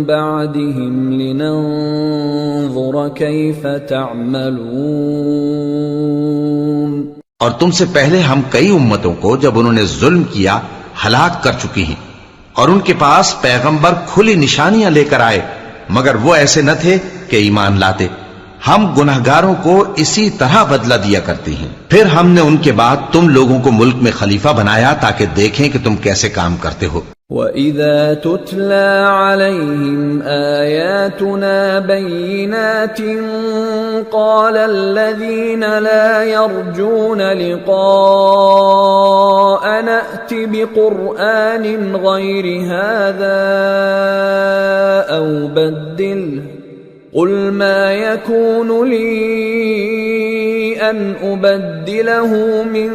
بَعْدِهِمْ لِنَنْظُرَ كَيْفَ تَعْمَلُونَ. اور تم سے پہلے ہم کئی امتوں کو جب انہوں نے ظلم کیا ہلاک کر چکی ہیں اور ان کے پاس پیغمبر کھلی نشانیاں لے کر آئے مگر وہ ایسے نہ تھے کہ ایمان لاتے. ہم گناہگاروں کو اسی طرح بدلہ دیا کرتے ہیں. پھر ہم نے ان کے بعد تم لوگوں کو ملک میں خلیفہ بنایا تاکہ دیکھیں کہ تم کیسے کام کرتے ہو. وَإِذَا تُتْلَى عَلَيْهِمْ آيَاتُنَا بَيِّنَاتٍ قَالَ الَّذِينَ لَا يَرْجُونَ لِقَاءَنَا ائْتِ بِقُرْآنٍ غَيْرِ هَذَا أَوْ بَدِّلْهُ قُلْ مَا يَكُونُ لِي أَنْ أُبَدِّلَهُ مِنْ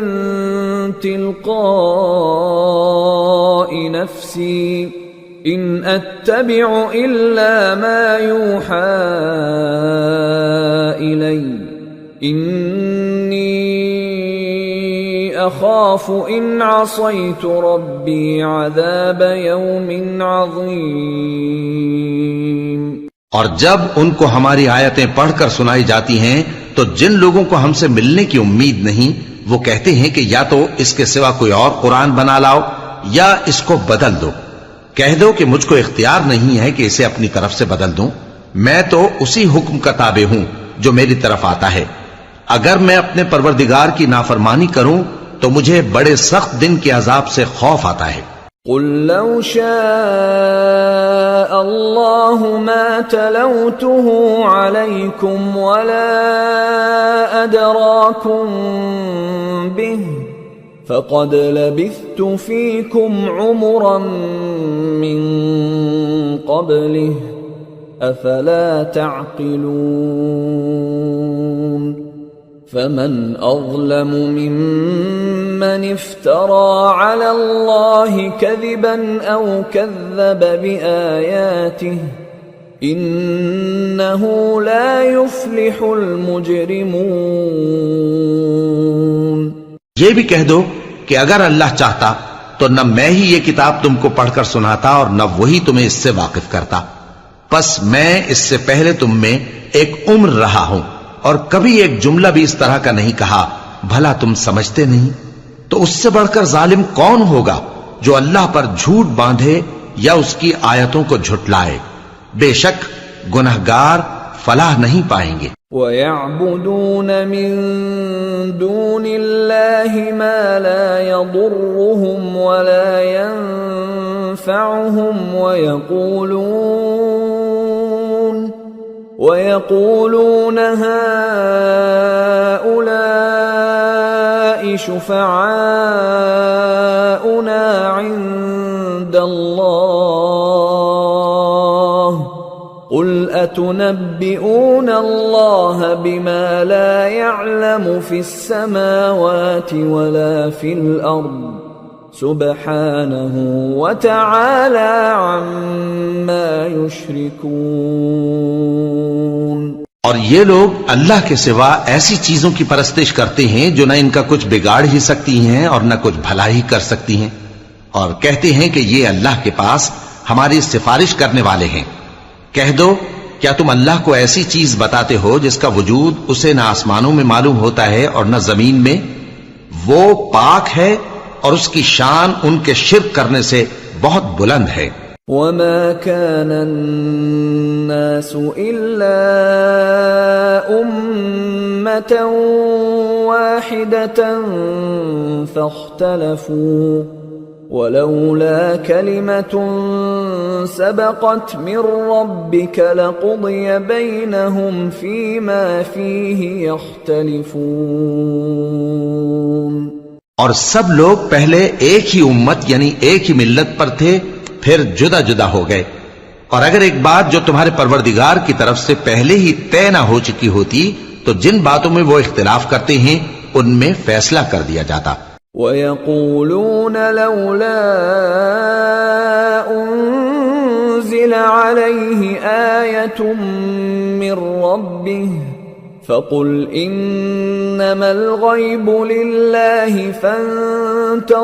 تِلْقَاءِ نَفْسِي إِنْ أَتَّبِعُ إِلَّا مَا يُوحَى إِلَيَّ إِنِّي أَخَافُ إِنْ عَصَيْتُ رَبِّي عَذَابَ يَوْمٍ عَظِيمٍ. اور جب ان کو ہماری آیتیں پڑھ کر سنائی جاتی ہیں تو جن لوگوں کو ہم سے ملنے کی امید نہیں وہ کہتے ہیں کہ یا تو اس کے سوا کوئی اور قرآن بنا لاؤ یا اس کو بدل دو. کہہ دو کہ مجھ کو اختیار نہیں ہے کہ اسے اپنی طرف سے بدل دوں. میں تو اسی حکم کا تابع ہوں جو میری طرف آتا ہے. اگر میں اپنے پروردگار کی نافرمانی کروں تو مجھے بڑے سخت دن کے عذاب سے خوف آتا ہے. قُلْ لَوْ شَاءَ اللَّهُ مَا تَلَوْتُهُ عَلَيْكُمْ وَلَا أَدْرَاكُمْ بِهِ فَقَدْ لَبِثْتُ فِيكُمْ عُمُرًا مِّن قَبْلِهِ أَفَلَا تَعْقِلُونَ. فَمَنْ أَظْلَمُ مِمَّنِ افْتَرَى عَلَى اللَّهِ كَذِبًا أَوْ كَذَّبَ بِآيَاتِهِ إِنَّهُ لَا يُفْلِحُ الْمُجْرِمُونَ. یہ بھی کہہ دو کہ اگر اللہ چاہتا تو نہ میں ہی یہ کتاب تم کو پڑھ کر سناتا اور نہ وہی تمہیں اس سے واقف کرتا. پس میں اس سے پہلے تم میں ایک عمر رہا ہوں اور کبھی ایک جملہ بھی اس طرح کا نہیں کہا. بھلا تم سمجھتے نہیں؟ تو اس سے بڑھ کر ظالم کون ہوگا جو اللہ پر جھوٹ باندھے یا اس کی آیتوں کو جھٹلائے. بے شک گنہگار فلاح نہیں پائیں گے. وَيَعْبُدُونَ مِن دُونِ اللَّهِ مَا لَا يَضُرُّهُمْ وَلَا يَنفَعُهُمْ وَيَقُولُونَ هَؤُلَاءِ شُفَعَاؤُنَا عِندَ اللَّهِ قُلْ أَتُنَبِّئُونَ اللَّهَ بِمَا لَا يَعْلَمُ فِي السَّمَاوَاتِ وَلَا فِي الْأَرْضِ سُبْحَانَهُ وَتَعَالَى عَمَّا يُشْرِكُونَ. اور یہ لوگ اللہ کے سوا ایسی چیزوں کی پرستش کرتے ہیں جو نہ ان کا کچھ بگاڑ ہی سکتی ہیں اور نہ کچھ بھلائی کر سکتی ہیں اور کہتے ہیں کہ یہ اللہ کے پاس ہماری سفارش کرنے والے ہیں. کہہ دو کیا تم اللہ کو ایسی چیز بتاتے ہو جس کا وجود اسے نہ آسمانوں میں معلوم ہوتا ہے اور نہ زمین میں؟ وہ پاک ہے اور اس کی شان ان کے شرک کرنے سے بہت بلند ہے۔ وما كان الناس إلا أمة واحدة فاختلفوا ولولا كلمة سبقت من ربك لقضي بينهم فيما فيه يختلفون۔ اور سب لوگ پہلے ایک ہی امت یعنی ایک ہی ملت پر تھے، پھر جدا جدا ہو گئے، اور اگر ایک بات جو تمہارے پروردگار کی طرف سے پہلے ہی طے نہ ہو چکی ہوتی تو جن باتوں میں وہ اختلاف کرتے ہیں ان میں فیصلہ کر دیا جاتا۔ وَيَقُولُونَ لَوْلَا أُنزِلَ عَلَيْهِ آيَةٌ مِّن رَّبِّهِ فَقُلْ إِنَّمَا الْغَيْبُ لِلَّهِ فَانتَظِرُوا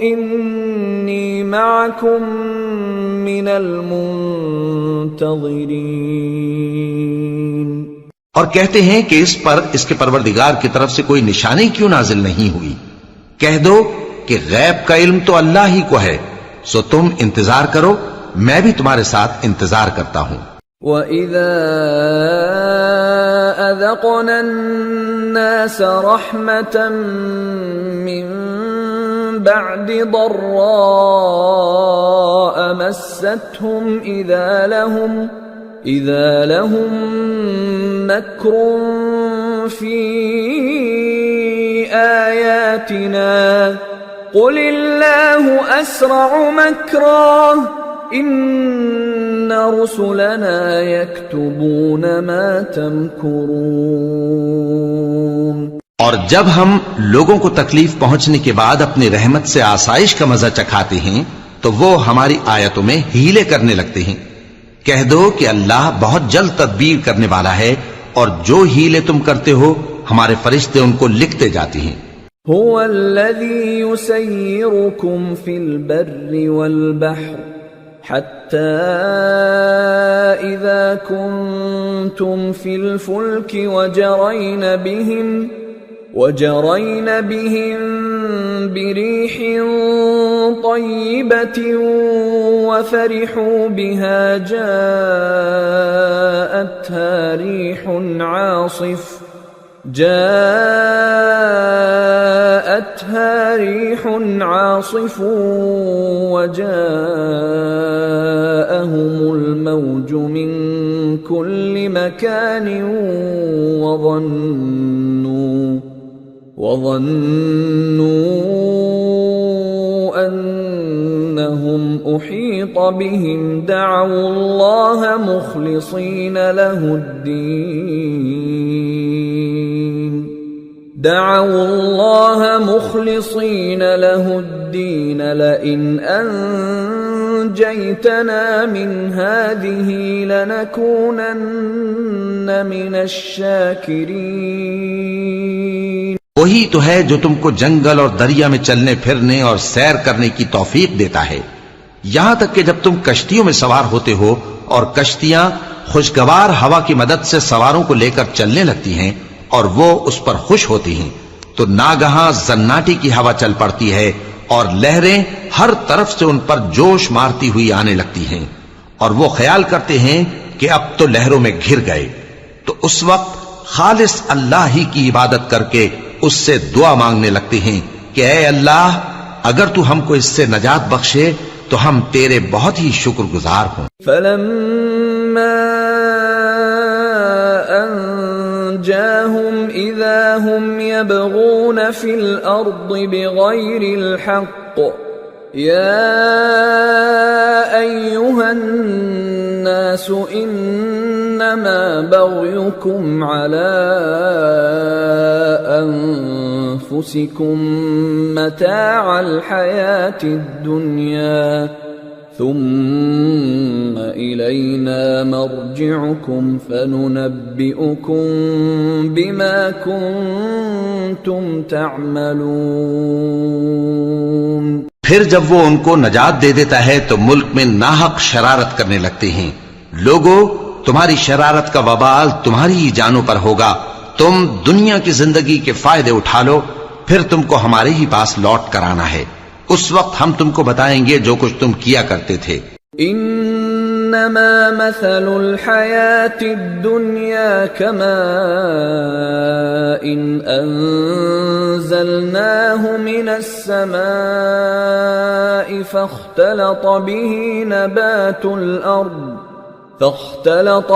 إِنِّي مَعَكُمْ مِنَ الْمُنتَظِرِينَ۔ اور کہتے ہیں کہ اس پر اس کے پروردگار کی طرف سے کوئی نشانی کیوں نازل نہیں ہوئی؟ کہہ دو کہ غیب کا علم تو اللہ ہی کو ہے، سو تم انتظار کرو، میں بھی تمہارے ساتھ انتظار کرتا ہوں۔ وَإِذَا أَذَقْنَا النَّاسَ رَحْمَةً مِّن بَعْدِ ضَرَّاءَ مَسَّتْهُمْ إِذَا لَهُم مَّكْرٌ فِي آيَاتِنَا قُلِ اللَّهُ أَسْرَعُ مَكْرًا إِنَّ رُسُلَنَا يَكْتُبُونَ مَا تَمْكُرُونَ۔ اور جب ہم لوگوں کو تکلیف پہنچنے کے بعد اپنی رحمت سے آسائش کا مزہ چکھاتے ہیں تو وہ ہماری آیتوں میں ہیلے کرنے لگتے ہیں۔ کہہ دو کہ اللہ بہت جلد تدبیر کرنے والا ہے، اور جو ہیلے تم کرتے ہو ہمارے فرشتے ان کو لکھتے جاتے ہیں۔ هو الذي يسيركم في البر والبحر حتى إذا كنتم في الفلك وجرين بهم بريح طيبة وفرحوا بها جاءتها ريح عاصف وجاءهم الموج من كل مكان وظنوا أنهم أحيط بهم دعوا الله مخلصين له الدين لئن أنجيتنا من هذه لنكونن من الشاكرين۔ وہی تو ہے جو تم کو جنگل اور دریا میں چلنے پھرنے اور سیر کرنے کی توفیق دیتا ہے، یہاں تک کہ جب تم کشتیوں میں سوار ہوتے ہو اور کشتیاں خوشگوار ہوا کی مدد سے سواروں کو لے کر چلنے لگتی ہیں اور وہ اس پر خوش ہوتی ہیں، تو ناگہاں زناٹی کی ہوا چل پڑتی ہے اور لہریں ہر طرف سے ان پر جوش مارتی ہوئی آنے لگتی ہیں، اور وہ خیال کرتے ہیں کہ اب تو لہروں میں گھر گئے، تو اس وقت خالص اللہ ہی کی عبادت کر کے اس سے دعا مانگنے لگتے ہیں کہ اے اللہ، اگر تو ہم کو اس سے نجات بخشے تو ہم تیرے بہت ہی شکر گزار ہوں۔ فَلَمَّا أَنْجَاهُمْ إِذَا هُمْ يَبْغُونَ فِي الْأَرْضِ بِغَيْرِ الْحَقِّ يَا أَيُّهَا النَّاسُ إِنَّمَا بَغْيُكُمْ عَلَى أَنفُسِكُمْ مَتَاعَ الْحَيَاةِ الدُّنْيَا ثُمَّ إِلَيْنَا مَرْجِعُكُمْ فَنُنَبِّئُكُمْ بِمَا كُنْتُمْ تَعْمَلُونَ۔ پھر جب وہ ان کو نجات دے دیتا ہے تو ملک میں ناحق شرارت کرنے لگتے ہیں، لوگو تمہاری شرارت کا وبال تمہاری ہی جانوں پر ہوگا. تم دنیا کی زندگی کے فائدے اٹھا لو، پھر تم کو ہمارے ہی پاس لوٹ کر آنا ہے. اس وقت ہم تم کو بتائیں گے جو کچھ تم کیا کرتے تھے. انما مثل الحیات الدنیا كماء انزلناه من السماء فاختلط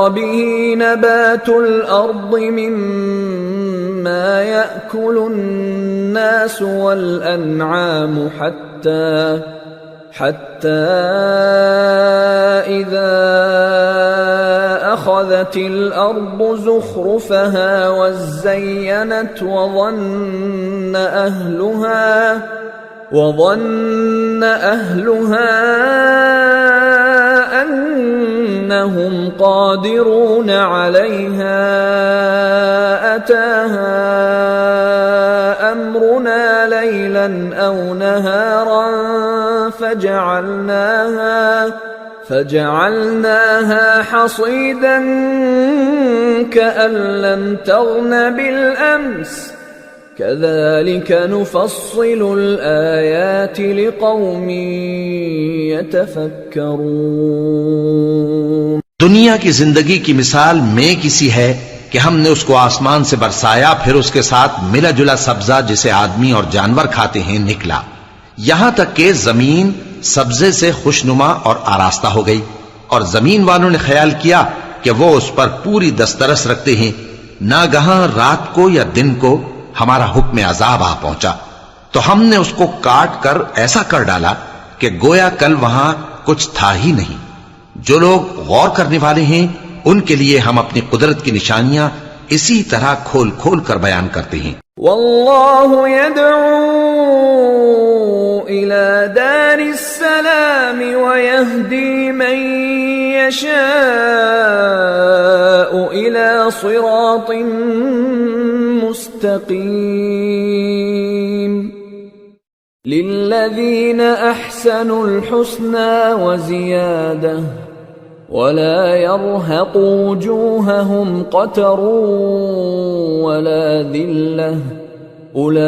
به نبات الأرض مما يأكل الناس والأنعام حتى إذا أخذت الأرض زخرفها وزينت وظن أهلها أنهم قادرون عليها أتاها أمرنا ليلا أو نهارا فجعلناها حصيدا كأن لم تغن بالأمس كذلك نفصل الآيات لقوم يتفكرون. دنیا کی زندگی کی مثال میں کسی ہے کہ ہم نے اس کو آسمان سے برسایا، پھر اس کے ساتھ ملا جلا سبزہ جسے آدمی اور جانور کھاتے ہیں نکلا، یہاں تک کہ زمین سبزے سے خوشنما اور آراستہ ہو گئی، اور زمین والوں نے خیال کیا کہ وہ اس پر پوری دسترس رکھتے ہیں. ناگہاں رات کو یا دن کو ہمارا حکم عذاب آ پہنچا تو ہم نے اس کو کاٹ کر ایسا کر ڈالا کہ گویا کل وہاں کچھ تھا ہی نہیں. جو لوگ غور کرنے والے ہیں ان کے لیے ہم اپنی قدرت کی نشانیاں اسی طرح کھول کھول کر بیان کرتے ہیں. واللہ يدعو الى دار السلام ويهدي من يشاء الى صراط مستقيم. للذين احسنوا الحسنى وزيادة ولا يرهق وجوههم قتر ولا ذلة أولئك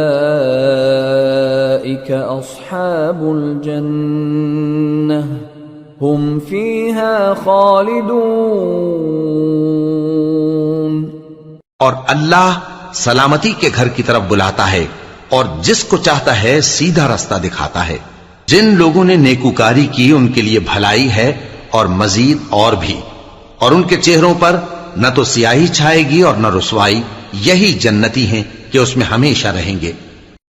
أصحاب الجنة هم فيها خالدون. اور اللہ سلامتی کے گھر کی طرف بلاتا ہے اور جس کو چاہتا ہے سیدھا رستہ دکھاتا ہے. جن لوگوں نے نیکوکاری کی ان کے لیے بھلائی ہے اور مزید اور بھی، اور ان کے چہروں پر نہ تو سیاہی چھائے گی اور نہ رسوائی. یہی جنتی ہیں کہ اس میں ہمیشہ رہیں گے.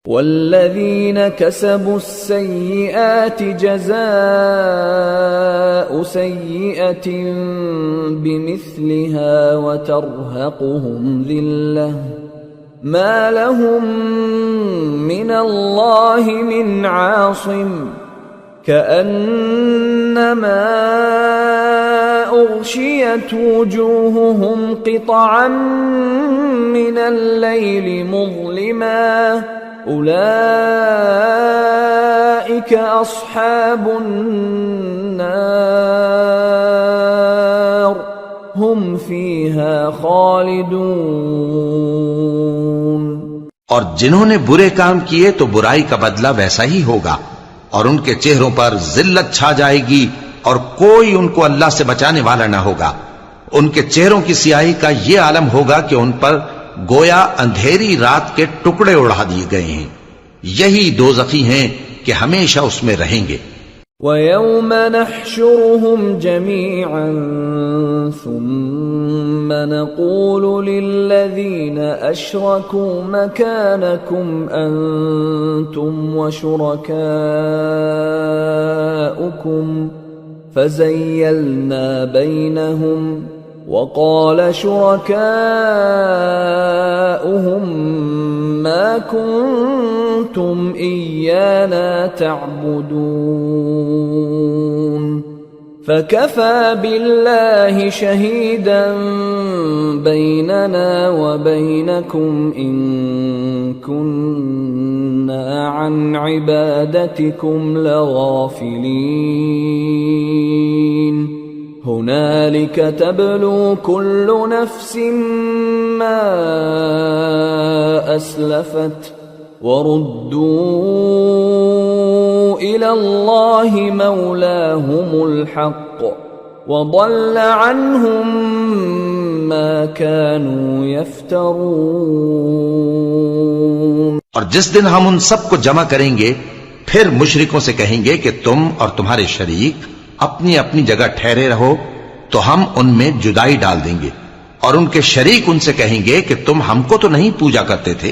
والذین كسبوا السیئات جزاء سیئة بمثلها وترهقهم ذلة ما لهم من الله من عاصم كأنما أغشيت وجوههم قطعا من الليل مظلما أولئك أصحاب النار هم فيها خالدون. اور جنہوں نے برے کام کیے تو برائی کا بدلہ ویسا ہی ہوگا، اور ان کے چہروں پر ذلت چھا جائے گی اور کوئی ان کو اللہ سے بچانے والا نہ ہوگا. ان کے چہروں کی سیاہی کا یہ عالم ہوگا کہ ان پر گویا اندھیری رات کے ٹکڑے اڑا دیے گئے ہیں. یہی دوزخی ہیں کہ ہمیشہ اس میں رہیں گے. وَيَوْمَ نَحْشُرُهُمْ جَمِيعًا ثُمَّ نَقُولُ لِلَّذِينَ أَشْرَكُوا مَكَانَكُمْ أَنْتُمْ وَشُرَكَاؤُكُمْ فَزَيَّلْنَا بَيْنَهُمْ وَقَالَ شُرَكَاؤُهُمْ مَا كُنْتُمْ إِيَّانَا تَعْبُدُونَ فَكَفَى بِاللَّهِ شَهِيدًا بَيْنَنَا وَبَيْنَكُمْ إِن كُنَّا عَنْ عِبَادَتِكُمْ لَغَافِلِينَ. هنالك تبلو كل نفس ما أسلفت وردوا إلى الله مولاهم الحق وضل عنهم ما كانوا يفترون. اور جس دن ہم ان سب کو جمع کریں گے پھر مشرکوں سے کہیں گے کہ تم اور تمہارے شریک اپنی اپنی جگہ ٹھہرے رہو تو ہم ان میں جدائی ڈال دیں گے، اور ان کے شریک ان سے کہیں گے کہ تم ہم کو تو نہیں پوجا کرتے تھے،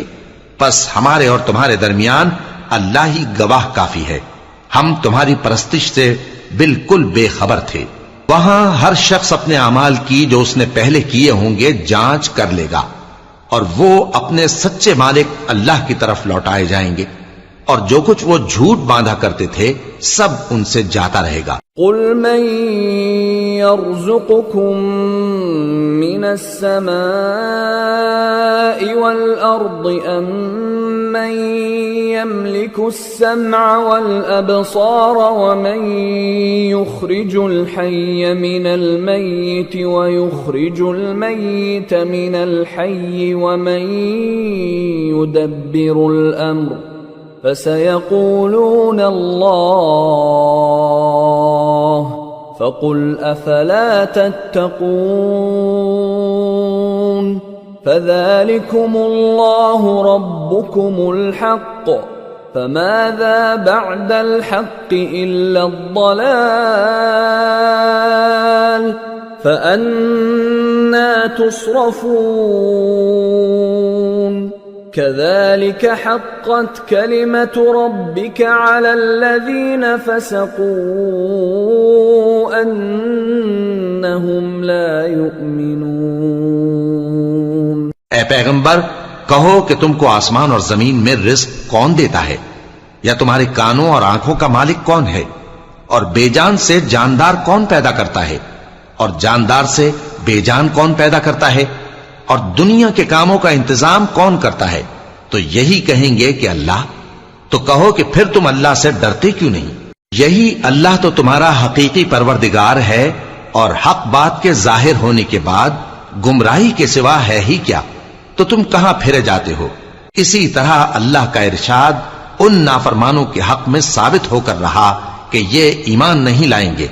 پس ہمارے اور تمہارے درمیان اللہ ہی گواہ کافی ہے، ہم تمہاری پرستش سے بالکل بے خبر تھے. وہاں ہر شخص اپنے اعمال کی جو اس نے پہلے کیے ہوں گے جانچ کر لے گا، اور وہ اپنے سچے مالک اللہ کی طرف لوٹائے جائیں گے، اور جو کچھ وہ جھوٹ باندھا کرتے تھے سب ان سے جاتا رہے گا. قل من يرزقكم من السماء والأرض أم من يملك السمع والأبصار ومن يخرج الحي من الميت ويخرج الميت من الحي ومن يدبر الأمر فسيقولون الله فقل أفلا تتقون. فذلكم الله ربكم الحق فماذا بعد الحق إلا الضلال فأنى تصرفون. كذلك حقت كلمة ربك على الذين فسقوا أنهم لا يؤمنون. اے پیغمبر کہو کہ تم کو آسمان اور زمین میں رزق کون دیتا ہے، یا تمہارے کانوں اور آنکھوں کا مالک کون ہے، اور بے جان سے جاندار کون پیدا کرتا ہے، اور جاندار سے بے جان کون پیدا کرتا ہے، اور دنیا کے کاموں کا انتظام کون کرتا ہے؟ تو یہی کہیں گے کہ اللہ. تو کہو کہ پھر تم اللہ سے ڈرتے کیوں نہیں؟ یہی اللہ تو تمہارا حقیقی پروردگار ہے، اور حق بات کے ظاہر ہونے کے بعد گمراہی کے سوا ہے ہی کیا؟ تو تم کہاں پھرے جاتے ہو؟ اسی طرح اللہ کا ارشاد ان نافرمانوں کے حق میں ثابت ہو کر رہا کہ یہ ایمان نہیں لائیں گے.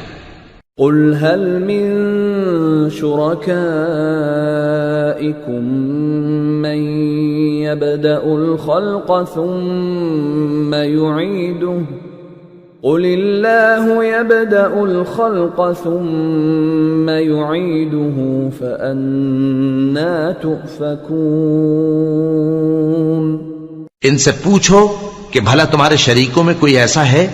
قل هل من شركائكم من يبدأ الخلق ثم يعيده قل الله يبدأ الخلق ثم يعيده فأنى تؤفكون. ان سے پوچھو کہ بھلا تمہارے شریکوں میں کوئی ایسا ہے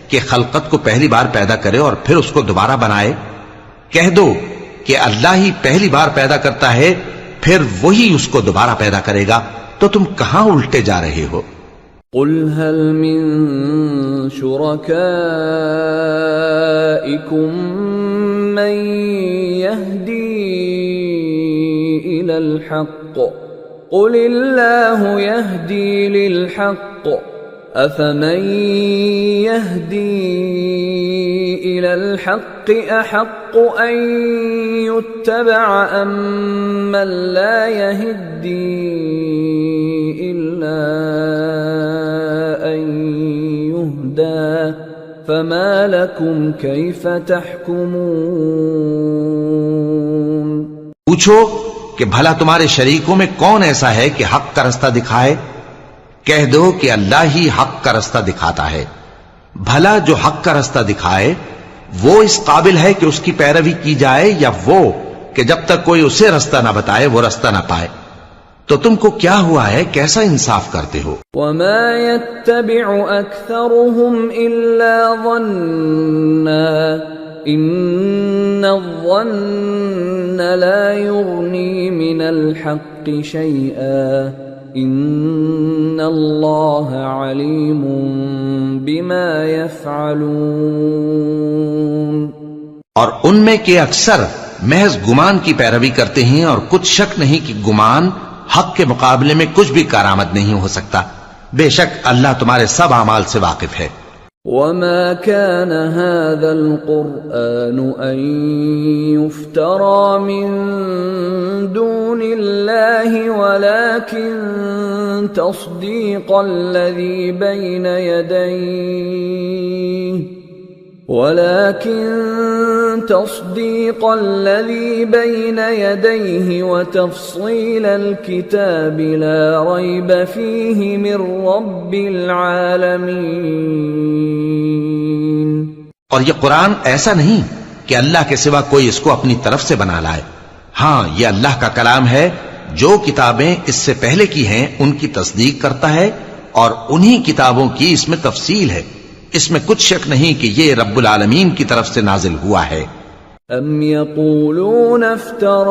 کہ خلقت کو پہلی بار پیدا کرے اور پھر اس کو دوبارہ بنائے؟ کہہ دو کہ اللہ ہی پہلی بار پیدا کرتا ہے پھر وہی اس کو دوبارہ پیدا کرے گا، تو تم کہاں الٹے جا رہے ہو؟ قل هل من شركائكم من يهدي إلى الحق قل الله يهدي للحق أفمن يهدي إلى الحق أحق أن يتبع أم من لا يهدي إلا أن يهدى فما لكم كيف تحكمون. پوچھو کہ بھلا تمہارے شریکوں میں کون ایسا ہے کہ حق کا رستہ دکھائے؟ کہہ دو کہ اللہ ہی حق کا رستہ دکھاتا ہے. بھلا جو حق کا رستہ دکھائے وہ اس قابل ہے کہ اس کی پیروی کی جائے، یا وہ کہ جب تک کوئی اسے رستہ نہ بتائے وہ رستہ نہ پائے؟ تو تم کو کیا ہوا ہے؟ کیسا انصاف کرتے ہو؟ وما يتبع أكثرهم إلا ظنا إن الظن لا يغني من الحق شيئا ان اللہ علیم بما يفعلون. اور ان میں کے اکثر محض گمان کی پیروی کرتے ہیں، اور کچھ شک نہیں کہ گمان حق کے مقابلے میں کچھ بھی کارآمد نہیں ہو سکتا. بے شک اللہ تمہارے سب اعمال سے واقف ہے. وما كان هذا القرآن أن يفترى من دون الله ولكن تصديق الذي بين يديه وتفصيل الكتاب لا ريب فيه من رب العالمين. اور یہ قرآن ایسا نہیں کہ اللہ کے سوا کوئی اس کو اپنی طرف سے بنا لائے. ہاں یہ اللہ کا کلام ہے. جو کتابیں اس سے پہلے کی ہیں ان کی تصدیق کرتا ہے اور انہی کتابوں کی اس میں تفصیل ہے. اس میں کچھ شک نہیں کہ یہ رب العالمین کی طرف سے نازل ہوا ہے. ام یقولون افتراہ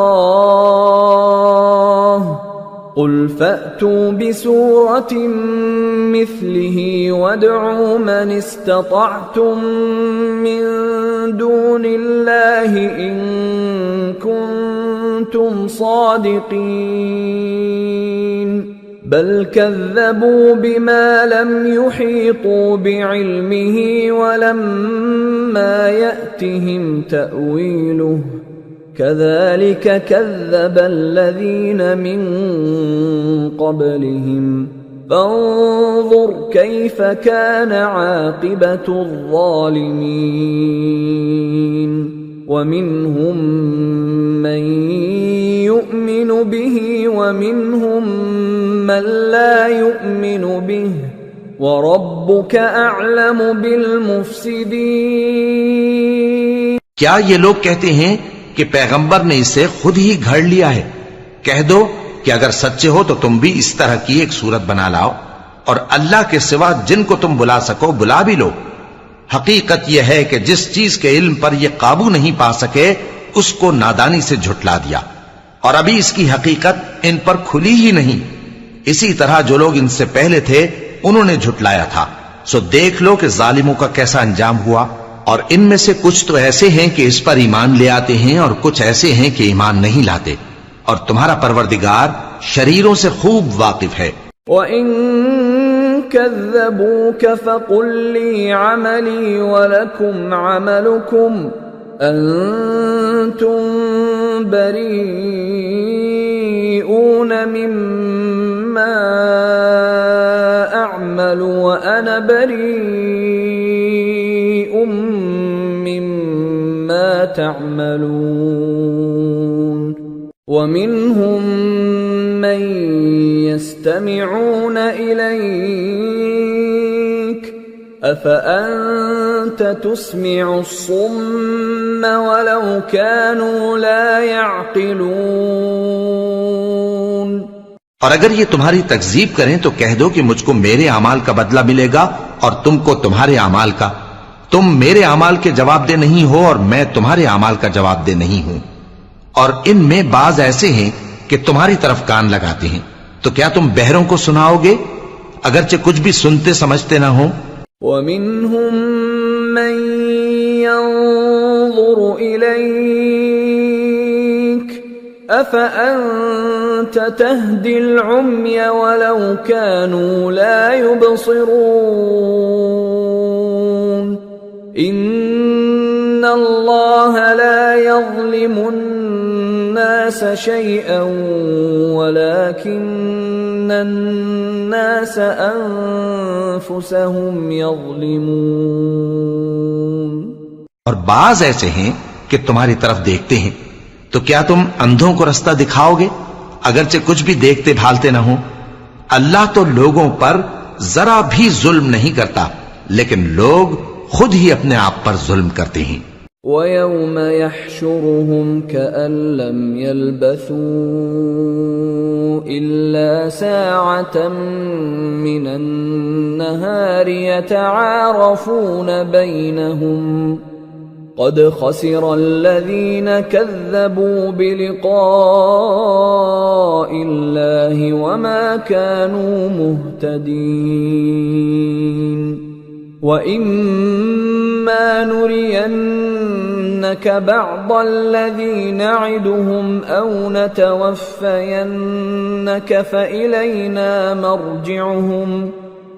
قل فأتوا بسورة مثله وادعوا من استطعتم من دون الله إن كنتم صادقين بل كذبوا بما لم يحيطوا بعلمه ولما يأتهم تأويله كذلك كذب الذين من قبلهم فانظر كيف كان عاقبة الظالمين ومنهم من يؤمن به ومنهم من لا يؤمن به وَرَبُّكَ أَعْلَمُ بِالْمُفْسِدِينَ. کیا یہ لوگ کہتے ہیں کہ پیغمبر نے اسے خود ہی گھڑ لیا ہے؟ کہہ دو کہ اگر سچے ہو تو تم بھی اس طرح کی ایک صورت بنا لاؤ اور اللہ کے سوا جن کو تم بلا سکو بلا بھی لو. حقیقت یہ ہے کہ جس چیز کے علم پر یہ قابو نہیں پا سکے اس کو نادانی سے جھٹلا دیا اور ابھی اس کی حقیقت ان پر کھلی ہی نہیں. اسی طرح جو لوگ ان سے پہلے تھے انہوں نے جھٹلایا تھا. سو دیکھ لو کہ ظالموں کا کیسا انجام ہوا. اور ان میں سے کچھ تو ایسے ہیں کہ اس پر ایمان لے آتے ہیں اور کچھ ایسے ہیں کہ ایمان نہیں لاتے. اور تمہارا پروردگار شریروں سے خوب واقف ہے. وَإِن كَذَّبُوكَ فَقُل لِّي عَمَلِي وَلَكُمْ عَمَلُكُمْ أَنتُم بَرِيئُونَ مِمَّا أَعْمَلُ وَأَنَا بَرِيءٌ مِّمَّا تَعْمَلُونَ. وَمِنْهُمْ مَن يَسْتَمِعُونَ إِلَيْكَ أَفَأَنْتَ تُسْمِعُ الصُّمَّ وَلَوْ كَانُوا لَا يَعْقِلُونَ. اور اگر یہ تمہاری تکذیب کریں تو کہہ دو کہ مجھ کو میرے اعمال کا بدلہ ملے گا اور تم کو تمہارے اعمال کا. تم میرے اعمال کے جواب دہ نہیں ہو اور میں تمہارے اعمال کا جواب دہ نہیں ہوں. اور ان میں بعض ایسے ہیں کہ تمہاری طرف کان لگاتے ہیں. تو کیا تم بہروں کو سناؤ گے اگرچہ کچھ بھی سنتے سمجھتے نہ ہوں؟ وَمِنْهُمْ مَنْ يَنظُرُ إِلَيْكَ أَفَأَنْتَ تَهْدِي الْعُمْيَ وَلَوْ كَانُوا لَا يُبْصِرُونَ. إِنَّ اللَّهَ لَا يَظْلِمُ النَّاسَ شَيْئًا وَلَكِنَّ النَّاسَ أَنفُسَهُمْ يَظْلِمُونَ. اور بعض ایسے ہیں کہ تمہاری طرف دیکھتے ہیں. تو کیا تم اندھوں کو رستہ دکھاؤ گے اگرچہ کچھ بھی دیکھتے بھالتے نہ ہوں؟ اللہ تو لوگوں پر ذرا بھی ظلم نہیں کرتا لیکن لوگ خود ہی اپنے آپ پر ظلم کرتے ہیں. وَيَوْمَ يَحْشُرُهُمْ كَأَن لَّمْ يَلْبَثُوا إِلَّا سَاعَةً مِّنَ النَّهَارِ يَتَعَارَفُونَ بَيْنَهُمْ قَدْ خَسِرَ الَّذِينَ كَذَّبُوا بِلِقَاءِ اللَّهِ وَمَا كَانُوا مُهْتَدِينَ. وَإِمَّا نُرِيَنَّكَ بَعْضَ الَّذِي نَعِدُهُمْ أَوْ نَتَوَفَّيَنَّكَ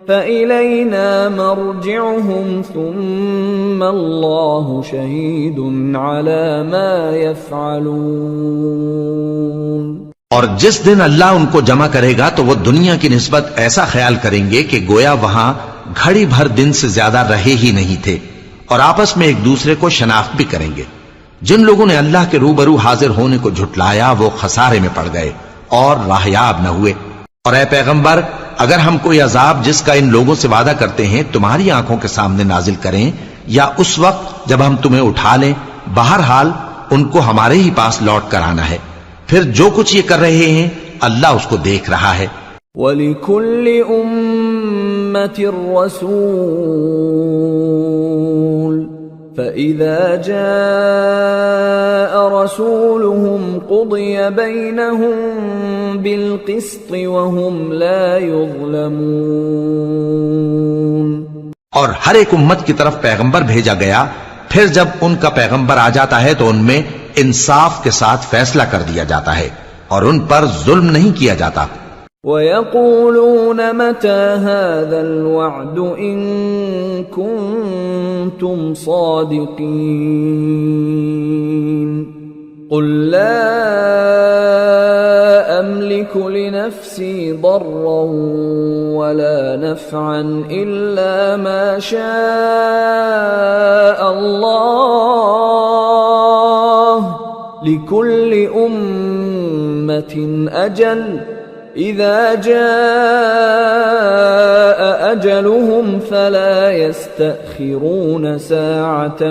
فإلينا مرجعهم ثم الله شهيد على ما يفعلون۔ اور جس دن اللہ ان کو جمع کرے گا تو وہ دنیا کی نسبت ایسا خیال کریں گے کہ گویا وہاں گھڑی بھر دن سے زیادہ رہے ہی نہیں تھے، اور آپس میں ایک دوسرے کو شناخت بھی کریں گے۔ جن لوگوں نے اللہ کے روبرو حاضر ہونے کو جھٹلایا وہ خسارے میں پڑ گئے اور راہیاب نہ ہوئے۔ اور اے پیغمبر، اگر ہم کوئی عذاب جس کا ان لوگوں سے وعدہ کرتے ہیں تمہاری آنکھوں کے سامنے نازل کریں یا اس وقت جب ہم تمہیں اٹھا لیں، بہرحال ان کو ہمارے ہی پاس لوٹ کر آنا ہے، پھر جو کچھ یہ کر رہے ہیں اللہ اس کو دیکھ رہا ہے۔ وَلِكُلِّ أُمَّةٍ رَسُولٌ فَإِذَا جَاءَ رَسُولُهُمْ قُضِيَ بَيْنَهُم بِالْقِسْطِ وَهُمْ لَا يُظْلَمُونَ۔ اور ہر ایک امت کی طرف پیغمبر بھیجا گیا، پھر جب ان کا پیغمبر آ جاتا ہے تو ان میں انصاف کے ساتھ فیصلہ کر دیا جاتا ہے اور ان پر ظلم نہیں کیا جاتا۔ وَيَقُولُونَ مَتَى هَذَا الْوَعْدُ إِن كُنتُمْ صَادِقِينَ قُل لَّا أَمْلِكُ لِنَفْسِي ضَرًّا وَلَا نَفْعًا إِلَّا مَا شَاءَ اللَّهُ لِكُلِّ أُمَّةٍ أَجَلٌ إِذَا جَاءَ أَجَلُهُمْ فَلَا يَسْتَأْخِرُونَ سَاعَةً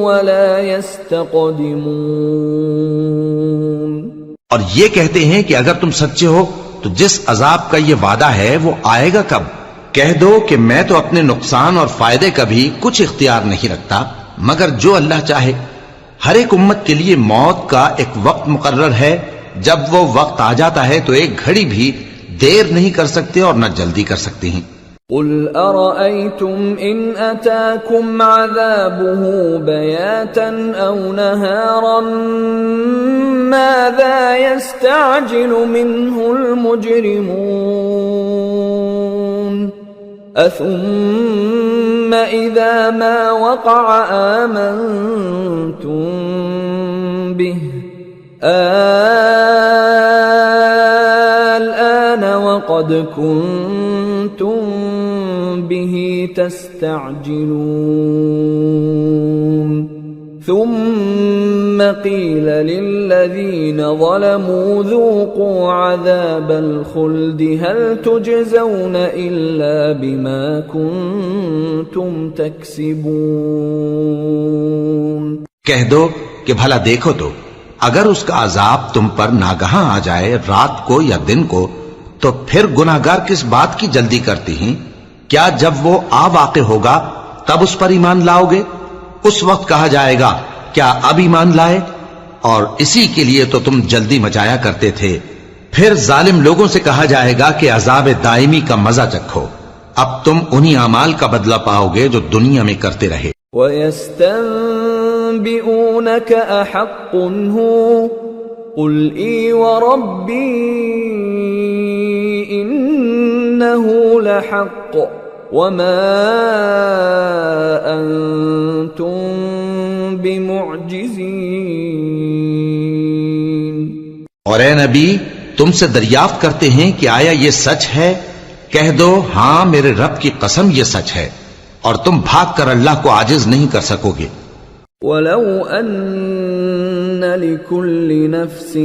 وَلَا يَسْتَقْدِمُونَ۔ اور یہ کہتے ہیں کہ اگر تم سچے ہو تو جس عذاب کا یہ وعدہ ہے وہ آئے گا کب؟ کہہ دو کہ میں تو اپنے نقصان اور فائدے کا بھی کچھ اختیار نہیں رکھتا مگر جو اللہ چاہے۔ ہر ایک امت کے لیے موت کا ایک وقت مقرر ہے، جب وہ وقت آ جاتا ہے تو ایک گھڑی بھی دیر نہیں کر سکتے اور نہ جلدی کر سکتے ہیں۔ قُلْ أَرَأَيْتُمْ إِنْ أَتَاكُمْ عَذَابُهُ بَيَاتًا أَوْ نَهَارًا مَاذَا يَسْتَعْجِلُ مِنْهُ الْمُجْرِمُونَ أَثُمَّ إِذَا مَا وَقَعَ آمَنْتُمْ بِهِ الآن وقد كنتم به تستعجلون ثم قيل للذين ظلموا ذوقوا عذاب الخلد هل تجزون إلا بما كنتم تكسبون۔ کہہ دو کہ بھلا دیکھو تو اگر اس کا عذاب تم پر ناگہاں آ جائے رات کو یا دن کو تو پھر گناہگار کس بات کی جلدی کرتی ہیں؟ کیا جب وہ آ واقع ہوگا تب اس پر ایمان لاؤ گے؟ اس وقت کہا جائے گا کیا اب ایمان لائے؟ اور اسی کے لیے تو تم جلدی مچایا کرتے تھے۔ پھر ظالم لوگوں سے کہا جائے گا کہ عذاب دائمی کا مزہ چکھو، اب تم انہی اعمال کا بدلہ پاؤ گے جو دنیا میں کرتے رہے۔ ينبئونك أحق هو قل إي وربي إنه لحق وما أنتم بمعجزين۔ اور اے نبی تم سے دریافت کرتے ہیں کہ آیا یہ سچ ہے؟ کہہ دو ہاں میرے رب کی قسم یہ سچ ہے، اور تم بھاگ کر اللہ کو عاجز نہیں کر سکو گے۔ وَلَوْ أَنَّ لِكُلِّ نَفْسٍ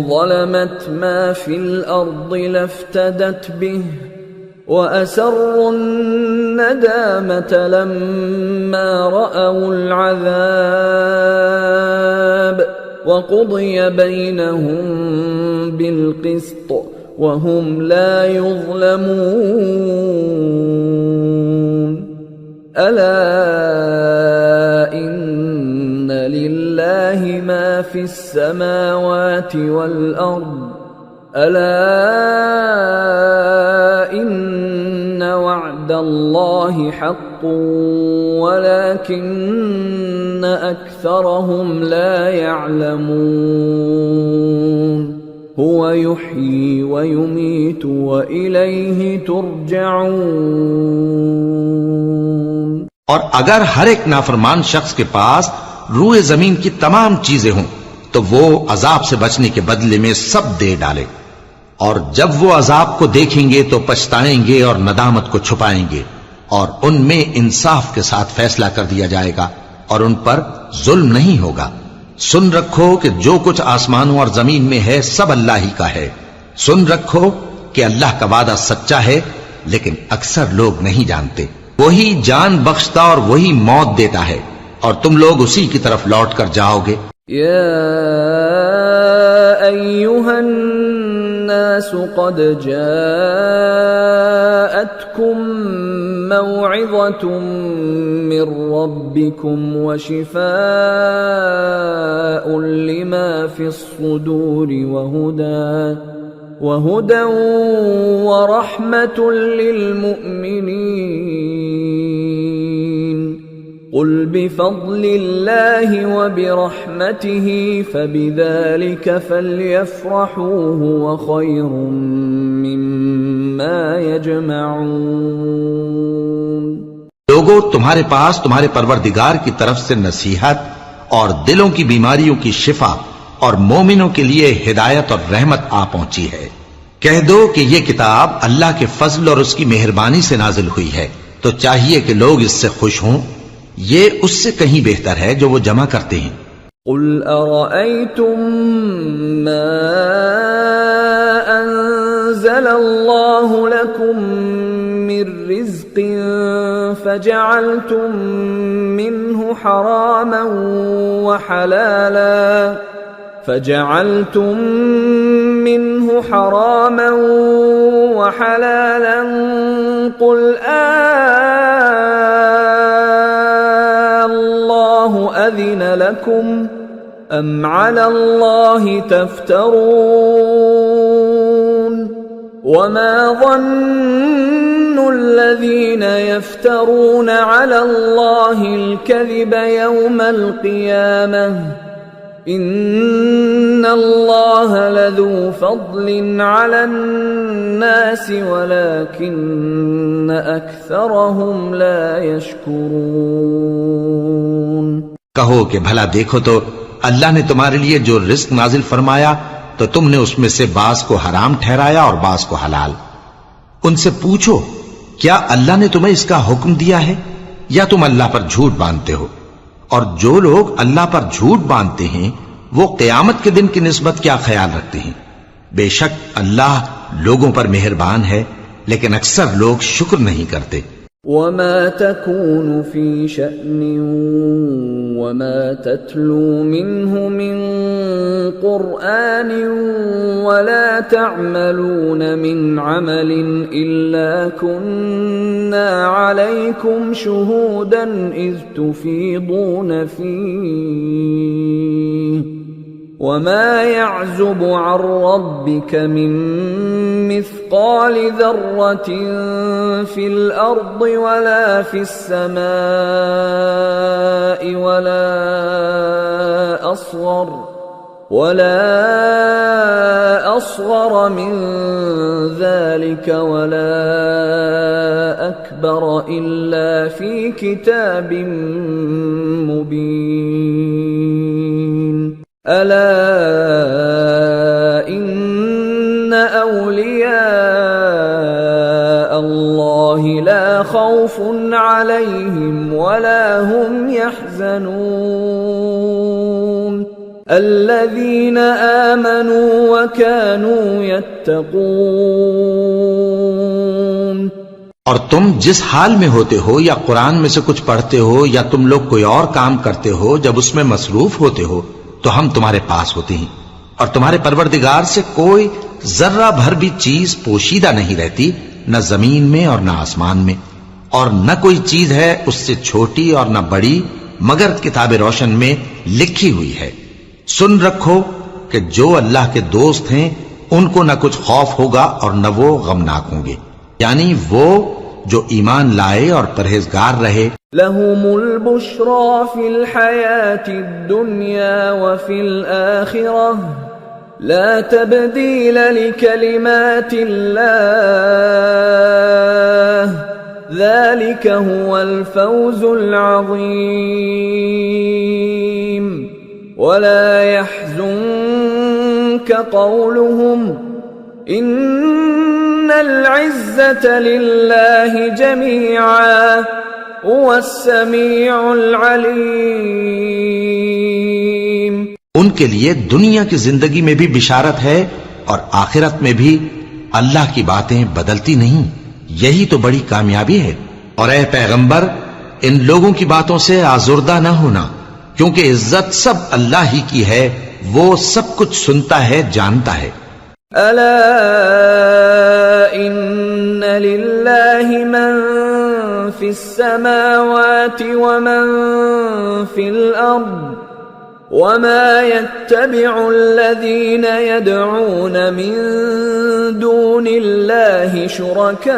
ظَلَمَتْ مَا فِي الْأَرْضِ لَافْتَدَتْ بِهِ وَأَسَرُّوا النَّدَامَةَ لَمَّا رَأَوُا الْعَذَابَ وَقُضِيَ بَيْنَهُم بِالْقِسْطِ وَهُمْ لَا يُظْلَمُونَ۔ أَلَا إِنَّ لِلَّهِ مَا فِي السَّمَاوَاتِ وَالْأَرْضِ أَلَا إِنَّ وَعْدَ اللَّهِ حَقٌّ وَلَكِنَّ أَكْثَرَهُمْ لَا يَعْلَمُونَ۔ هو يحيي ويميت وإليه ترجعون۔ اور اگر ہر ایک نافرمان شخص کے پاس روئے زمین کی تمام چیزیں ہوں تو وہ عذاب سے بچنے کے بدلے میں سب دے ڈالے، اور جب وہ عذاب کو دیکھیں گے تو پچھتائیں گے اور ندامت کو چھپائیں گے، اور ان میں انصاف کے ساتھ فیصلہ کر دیا جائے گا اور ان پر ظلم نہیں ہوگا۔ سن رکھو کہ جو کچھ آسمانوں اور زمین میں ہے سب اللہ ہی کا ہے۔ سن رکھو کہ اللہ کا وعدہ سچا ہے، لیکن اکثر لوگ نہیں جانتے۔ وہی جان بخشتا اور وہی موت دیتا ہے، اور تم لوگ اسی کی طرف لوٹ کر جاؤ گے۔ يا أيها الناس قد جاءتكم موعظة من ربكم وشفاء لما في الصدور وهدى ورحمة للمؤمنين۔ قل بفضل الله وبرحمته فبذلك فليفرحوا هو خير مما يجمعون۔ لوگوں، تمہارے پاس تمہارے پروردگار کی طرف سے نصیحت اور دلوں کی بیماریوں کی شفا اور مومنوں کے لیے ہدایت اور رحمت آ پہنچی ہے۔ کہہ دو کہ یہ کتاب اللہ کے فضل اور اس کی مہربانی سے نازل ہوئی ہے، تو چاہیے کہ لوگ اس سے خوش ہوں۔ یہ اس سے کہیں بہتر ہے جو وہ جمع کرتے ہیں۔ قل ارأيتم ما انزل الله لكم من رزق فجعلتم منه حراما وحلالا قل الله أذن لكم أم على الله تفترون؟ وما ظن الذين يفترون على الله الكذب يوم القيامة إن الله لذو فضل على الناس ولكن أكثرهم لا يشكرون۔ کہو کہ بھلا دیکھو تو اللہ نے تمہارے لیے جو رزق نازل فرمایا تو تم نے اس میں سے بعض کو حرام ٹھہرایا اور بعض کو حلال۔ ان سے پوچھو کیا اللہ نے تمہیں اس کا حکم دیا ہے یا تم اللہ پر جھوٹ باندھتے ہو؟ اور جو لوگ اللہ پر جھوٹ باندھتے ہیں وہ قیامت کے دن کی نسبت کیا خیال رکھتے ہیں؟ بے شک اللہ لوگوں پر مہربان ہے، لیکن اکثر لوگ شکر نہیں کرتے۔ وما تكون في شأن وما تتلو منه من قرآن ولا تعملون من عمل إلا كنا عليكم شهودا إذ تفيضون فيه وما يعزب عن ربك من مثقال ذرة في الأرض ولا في السماء ولا أصغر من ذلك ولا أكبر إلا في كتاب مبين۔ ألا إن أولياء الله لا خوف عليهم ولا هم يحزنون الذين آمنوا وكانوا يتقون۔ اور تم جس حال میں ہوتے ہو یا قرآن میں سے کچھ پڑھتے ہو یا تم لوگ کوئی اور کام کرتے ہو، جب اس میں مصروف ہوتے ہو تو ہم تمہارے پاس ہوتے ہیں، اور تمہارے پروردگار سے کوئی ذرہ بھر بھی چیز پوشیدہ نہیں رہتی، نہ زمین میں اور نہ آسمان میں، اور نہ کوئی چیز ہے اس سے چھوٹی اور نہ بڑی مگر کتاب روشن میں لکھی ہوئی ہے۔ سن رکھو کہ جو اللہ کے دوست ہیں ان کو نہ کچھ خوف ہوگا اور نہ وہ غمناک ہوں گے، یعنی وہ جو ایمان لائے اور پرہیزگار رہے۔ لهم البشرى في الحياة الدنيا وفي الآخرة لا تبديل لكلمات الله ذلك هو الفوز العظيم ولا يحزنك قولهم إن العزة لله جميعا هو السميع العليم. ان کے لیے دنیا کی زندگی میں بھی بشارت ہے اور آخرت میں بھی اللہ کی باتیں بدلتی نہیں. یہی تو بڑی کامیابی ہے. اور اے پیغمبر ان لوگوں کی باتوں سے آزردہ نہ ہونا کیونکہ عزت سب اللہ ہی کی ہے. وہ سب کچھ سنتا ہے جانتا ہے. ألا إن لله من في السماوات ومن في الأرض وما يتبع الذين يدعون من دون الله شركاء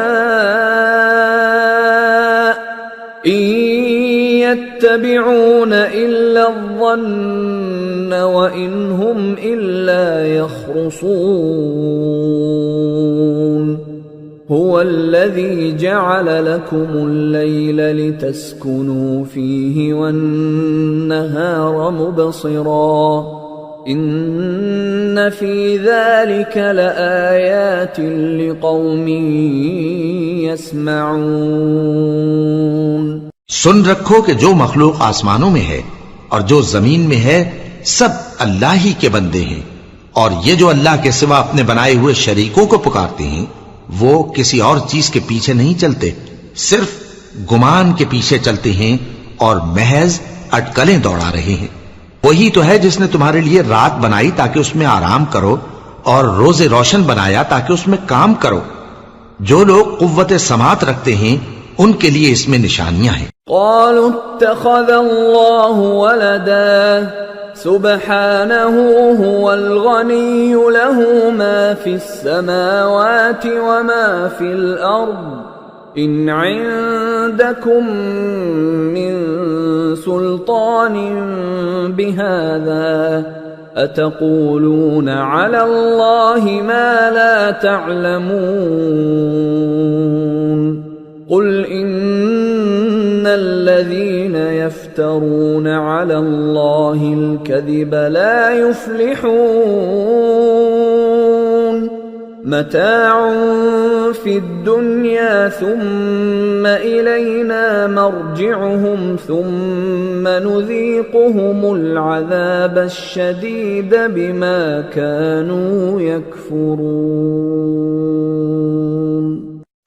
إن يتبعون إلا الظن وإن هم إلا يخرصون. هو الذي جعل لكم الليل لتسكنوا فيه والنهار مبصرا إن في ذلك لآيات لقوم يسمعون. سن رکھو کہ جو مخلوق آسمانوں میں ہے اور جو زمین میں ہے سب اللہ ہی کے بندے ہیں. اور یہ جو اللہ کے سوا اپنے بنائے ہوئے شریکوں کو پکارتے ہیں وہ کسی اور چیز کے پیچھے نہیں چلتے، صرف گمان کے پیچھے چلتے ہیں اور محض اٹکلیں دوڑا رہے ہیں. وہی تو ہے جس نے تمہارے لیے رات بنائی تاکہ اس میں آرام کرو اور روز روشن بنایا تاکہ اس میں کام کرو. جو لوگ قوت سماعت رکھتے ہیں ان کے لیے اس میں نشانیاں ہیں. قالوا اتخذ الله ولدا سبحانه هو الغني له ما في السماوات وما في الأرض إن عندكم من سلطان بهذا أتقولون على الله ما لا تعلمون. قل إن الذين يفترون على الله الكذب لا يفلحون. متاع في الدنيا ثم إلينا مرجعهم ثم نذيقهم العذاب الشديد بما كانوا يكفرون.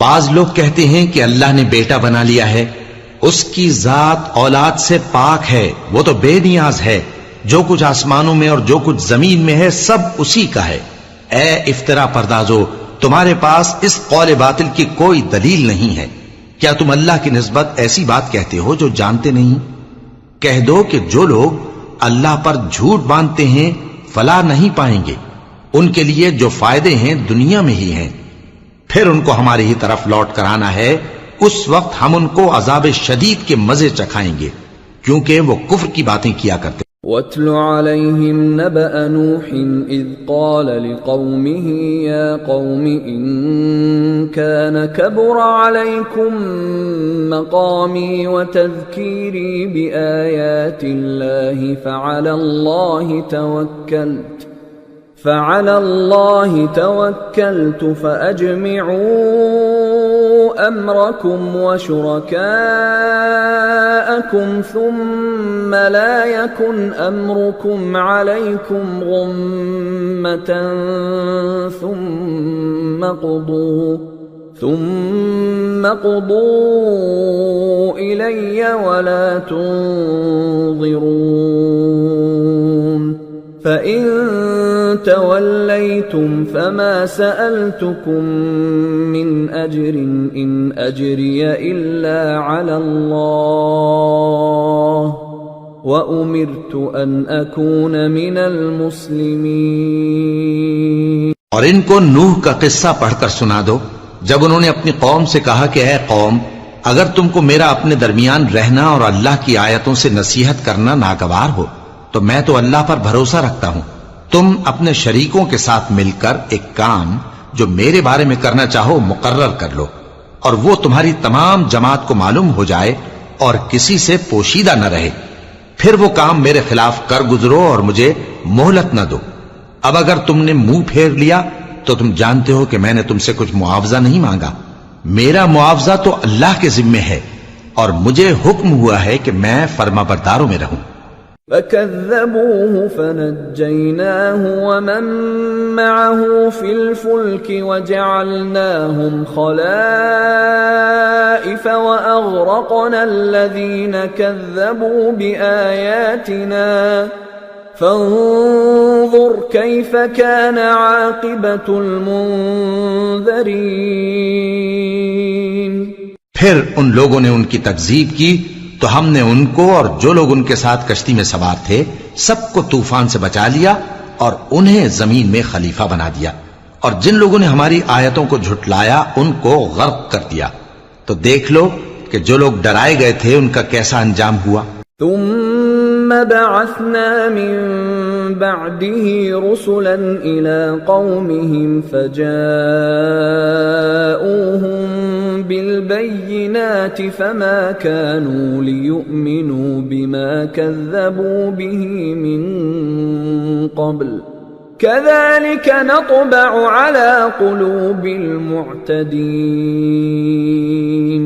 بعض لوگ کہتے ہیں کہ اللہ نے بیٹا بنا لیا ہے. اس کی ذات اولاد سے پاک ہے، وہ تو بے نیاز ہے. جو کچھ آسمانوں میں اور جو کچھ زمین میں ہے سب اسی کا ہے. اے افترا پردازو، تمہارے پاس اس قول باطل کی کوئی دلیل نہیں ہے. کیا تم اللہ کی نسبت ایسی بات کہتے ہو جو جانتے نہیں؟ کہہ دو کہ جو لوگ اللہ پر جھوٹ باندھتے ہیں فلاح نہیں پائیں گے. ان کے لیے جو فائدے ہیں دنیا میں ہی ہیں، پھر ان کو ہماری ہی طرف لوٹ کر آنا ہے. اس وقت ہم ان کو عذاب شدید کے مزے چکھائیں گے کیونکہ وہ کفر کی باتیں کیا کرتے. وَاتْلُ عَلَيْهِمْ نَبَأَ نُوحٍ إِذْ قَالَ لِقَوْمِهِ يَا قَوْمِ إِن كَانَ كَبُرَ عَلَيْكُمْ مَقَامِي وَتَذْكِيرِي بِآيَاتِ اللَّهِ فعلى الله توكلت فأجمعوا أمركم وشركاءكم ثم لا يكن أمركم عليكم غمة ثم قضوا إلي ولا تنظرون. فَإِن تَوَلَّيْتُمْ فَمَا سَأَلْتُكُمْ مِنْ أَجْرٍ إِنْ أَجْرِيَ إِلَّا عَلَى اللَّهِ وَأُمِرْتُ أَنْ أَكُونَ مِنَ الْمُسْلِمِينَ. اور ان کو نوح کا قصہ پڑھ کر سنا دو جب انہوں نے اپنی قوم سے کہا کہ اے قوم، اگر تم کو میرا اپنے درمیان رہنا اور اللہ کی آیتوں سے نصیحت کرنا ناگوار ہو تو میں تو اللہ پر بھروسہ رکھتا ہوں تم اپنے شریکوں کے ساتھ مل کر ایک کام جو میرے بارے میں کرنا چاہو مقرر کر لو، اور وہ تمہاری تمام جماعت کو معلوم ہو جائے اور کسی سے پوشیدہ نہ رہے، پھر وہ کام میرے خلاف کر گزرو اور مجھے مہلت نہ دو۔ اب اگر تم نے منہ پھیر لیا تو تم جانتے ہو کہ میں نے تم سے کچھ معاوضہ نہیں مانگا، میرا معاوضہ تو اللہ کے ذمے ہے، اور مجھے حکم ہوا ہے کہ میں فرما برداروں میں رہوں۔ فَكَذَّبُوهُ فَنَجَّيْنَاهُ وَمَن مَّعَهُ فِي الْفُلْكِ وَجَعَلْنَاهُمْ خَلَائِفَ وَأَغْرَقْنَا الَّذِينَ كَذَّبُوا بِآيَاتِنَا فَانظُرْ كَيْفَ كَانَ عَاقِبَةُ الْمُنذَرِينَ۔ پھر ان لوگوں نے ان کی تکذیب کی تو ہم نے ان کو اور جو لوگ ان کے ساتھ کشتی میں سوار تھے سب کو طوفان سے بچا لیا اور انہیں زمین میں خلیفہ بنا دیا، اور جن لوگوں نے ہماری آیتوں کو جھٹلایا ان کو غرق کر دیا۔ تو دیکھ لو کہ جو لوگ ڈرائے گئے تھے ان کا کیسا انجام ہوا۔ ثم بعثنا من بعده رسلا إلى قومهم فجاءوهم بالبينات فما كانوا ليؤمنوا بما كذبوا به من قبل كذلك نطبع على قلوب المعتدين۔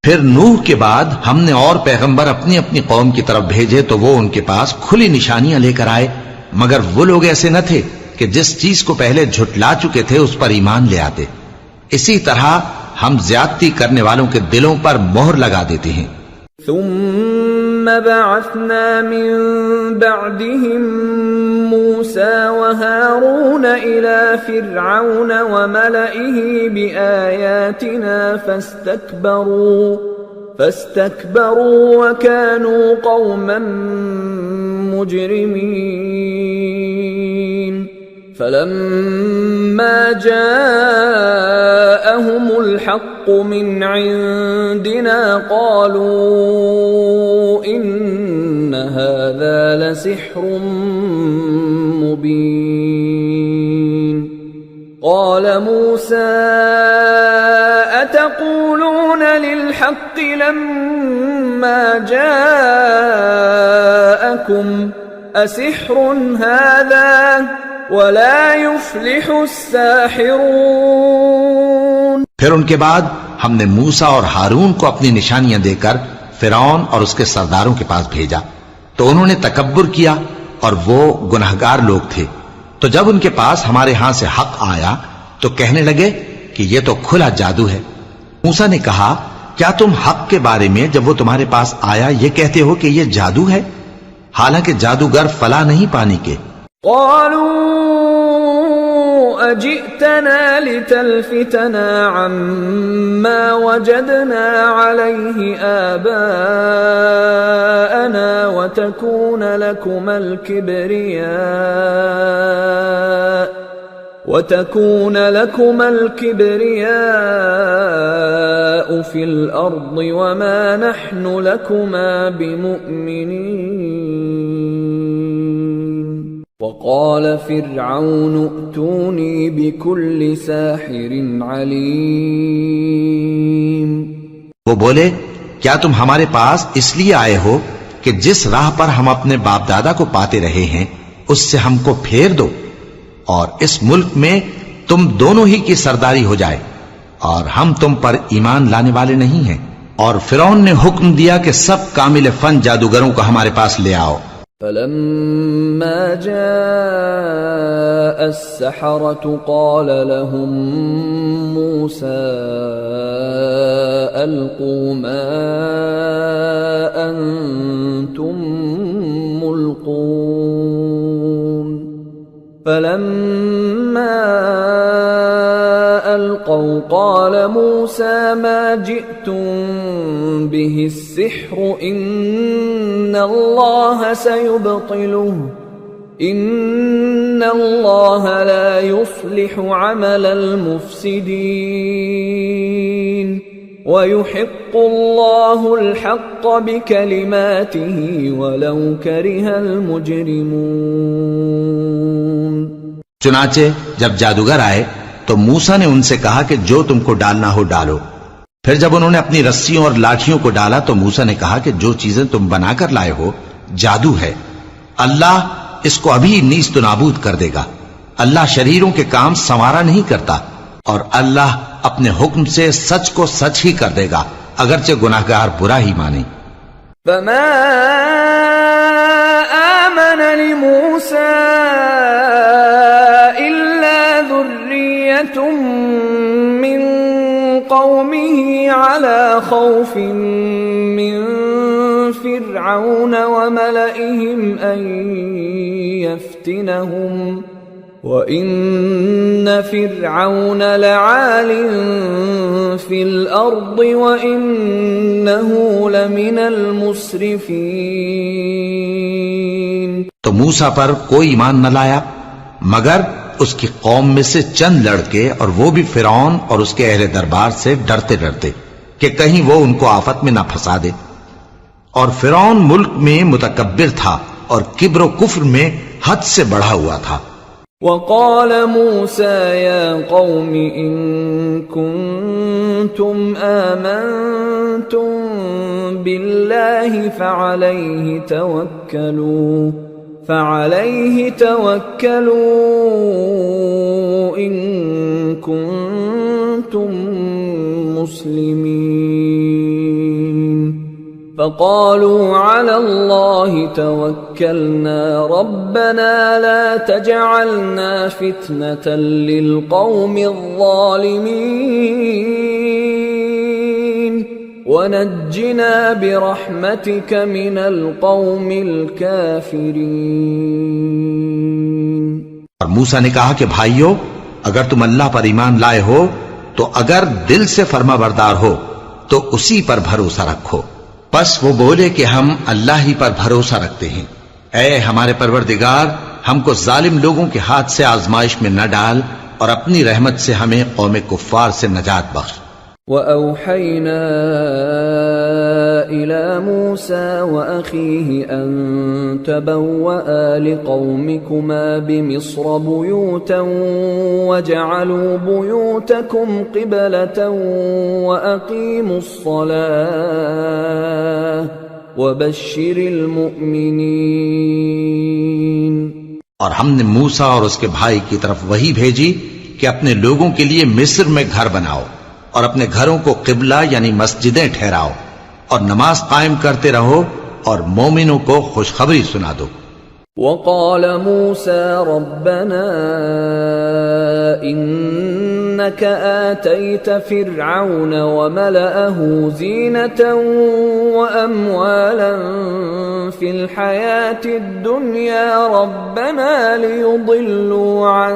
پھر نوح کے بعد ہم نے اور پیغمبر اپنی اپنی قوم کی طرف بھیجے تو وہ ان کے پاس کھلی نشانیاں لے کر آئے، مگر وہ لوگ ایسے نہ تھے کہ جس چیز کو پہلے جھٹلا چکے تھے اس پر ایمان لے آتے۔ اسی طرح ہم زیادتی کرنے والوں کے دلوں پر مہر لگا دیتے ہیں۔ ثم بعثنا من بعدهم موسى وهارون إلى فرعون وملئه بآياتنا فاستكبروا وكانوا قوما مجرمين۔ فلما جاءهم الحق من عندنا قالوا إن هذا لسحر مبين۔ قال موسى أتقولون للحق لما جاءكم أسحر هذا ولا يفلح الساحرون۔ پھر ان کے بعد ہم نے موسیٰ اور ہارون کو اپنی نشانیاں دے کر فرعون اور اس کے سرداروں کے پاس بھیجا، تو انہوں نے تکبر کیا اور وہ گناہگار لوگ تھے۔ تو جب ان کے پاس ہمارے ہاں سے حق آیا تو کہنے لگے کہ یہ تو کھلا جادو ہے۔ موسیٰ نے کہا کیا تم حق کے بارے میں جب وہ تمہارے پاس آیا یہ کہتے ہو کہ یہ جادو ہے، حالانکہ جادوگر فلاح نہیں پانے کے؟ قالوا أجئتنا لتلفتنا عما وجدنا عليه آباءنا وتكون لكما الكبرياء في الأرض وما نحن لكما بمؤمنين۔ وقال فرعون ائتوني بكل ساحر عليم۔ وہ بولے کیا تم ہمارے پاس اس لیے آئے ہو کہ جس راہ پر ہم اپنے باپ دادا کو پاتے رہے ہیں اس سے ہم کو پھیر دو، اور اس ملک میں تم دونوں ہی کی سرداری ہو جائے، اور ہم تم پر ایمان لانے والے نہیں ہیں۔ اور فرعون نے حکم دیا کہ سب کامل فن جادوگروں کو ہمارے پاس لے آؤ۔ فلما جاء السحرة قال لهم موسى ألقوا ما أنتم ملقون۔ فلما ألقوا قال موسى ما جئتم به السحر إن الله سيبطله إن الله لا يصلح عمل المفسدين ويحق الله الحق بكلماته ولو كره المجرمون۔ چنانچہ جب جادوگر آئے تو موسیٰ نے ان سے کہا کہ جو تم کو ڈالنا ہو ڈالو. پھر جب انہوں نے اپنی رسیوں اور لاٹھیوں کو ڈالا تو موسیٰ نے کہا کہ جو چیزیں تم بنا کر لائے ہو جادو ہے. اللہ اس کو ابھی نیست و نابود کر دے گا. اللہ شریروں کے کام سنوارا نہیں کرتا، اور اللہ اپنے حکم سے سچ کو سچ ہی کر دے گا اگرچہ گناہگار برا ہی مانے. فما آمن لموسى إلا ذرية من قومه على خوف من فرعون وملئهم أن يفتنهم وَإِنَّ فِرْعَوْنَ لَعَالٍ فِي الْأَرْضِ وَإِنَّهُ لَمِنَ الْمُسْرِفِينَ. تو موسیٰ پر کوئی ایمان نہ لایا مگر اس کی قوم میں سے چند لڑکے، اور وہ بھی فرعون اور اس کے اہل دربار سے ڈرتے ڈرتے کہ کہیں وہ ان کو آفت میں نہ پھنسا دے. اور فرعون ملک میں متکبر تھا اور کبر و کفر میں حد سے بڑھا ہوا تھا. وقال موسى يا قوم إن كنتم آمنتم بالله فعليه توكلوا إن كنتم مسلمين. فقالوا على الله توكلنا ربنا لا تجعلنا فتنة للقوم الظالمين ونجنا برحمتك من القوم الكافرين. اور موسیٰ نے کہا کہ بھائیو، اگر تم اللہ پر ایمان لائے ہو تو اگر دل سے فرما بردار ہو تو اسی پر بھروسہ رکھو. بس وہ بولے کہ ہم اللہ ہی پر بھروسہ رکھتے ہیں. اے ہمارے پروردگار، ہم کو ظالم لوگوں کے ہاتھ سے آزمائش میں نہ ڈال اور اپنی رحمت سے ہمیں قوم کفار سے نجات بخش. وَأَوْحَيْنَا إِلَى مُوسَى وَأَخِيهِ أَن تَبَوَّآ لِقَوْمِكُمَا بِمِصْرَ بُيُوتًا وَاجْعَلُوا بُيُوتَكُمْ قِبْلَةً وَأَقِيمُوا الصَّلَاةَ وَبَشِّرِ الْمُؤْمِنِينَ. اور ہم نے موسیٰ اور اس کے بھائی کی طرف وحی بھیجی کہ اپنے لوگوں کے لیے مصر میں گھر بناؤ اور اپنے گھروں کو قبلہ یعنی مسجدیں ٹھہراؤ اور نماز قائم کرتے رہو اور مومنوں کو خوشخبری سنا دو. وقال موسى ربنا إنك آتيت فرعون وملأه زينة وأموالا في الحياة الدنيا ربنا ليضلوا عن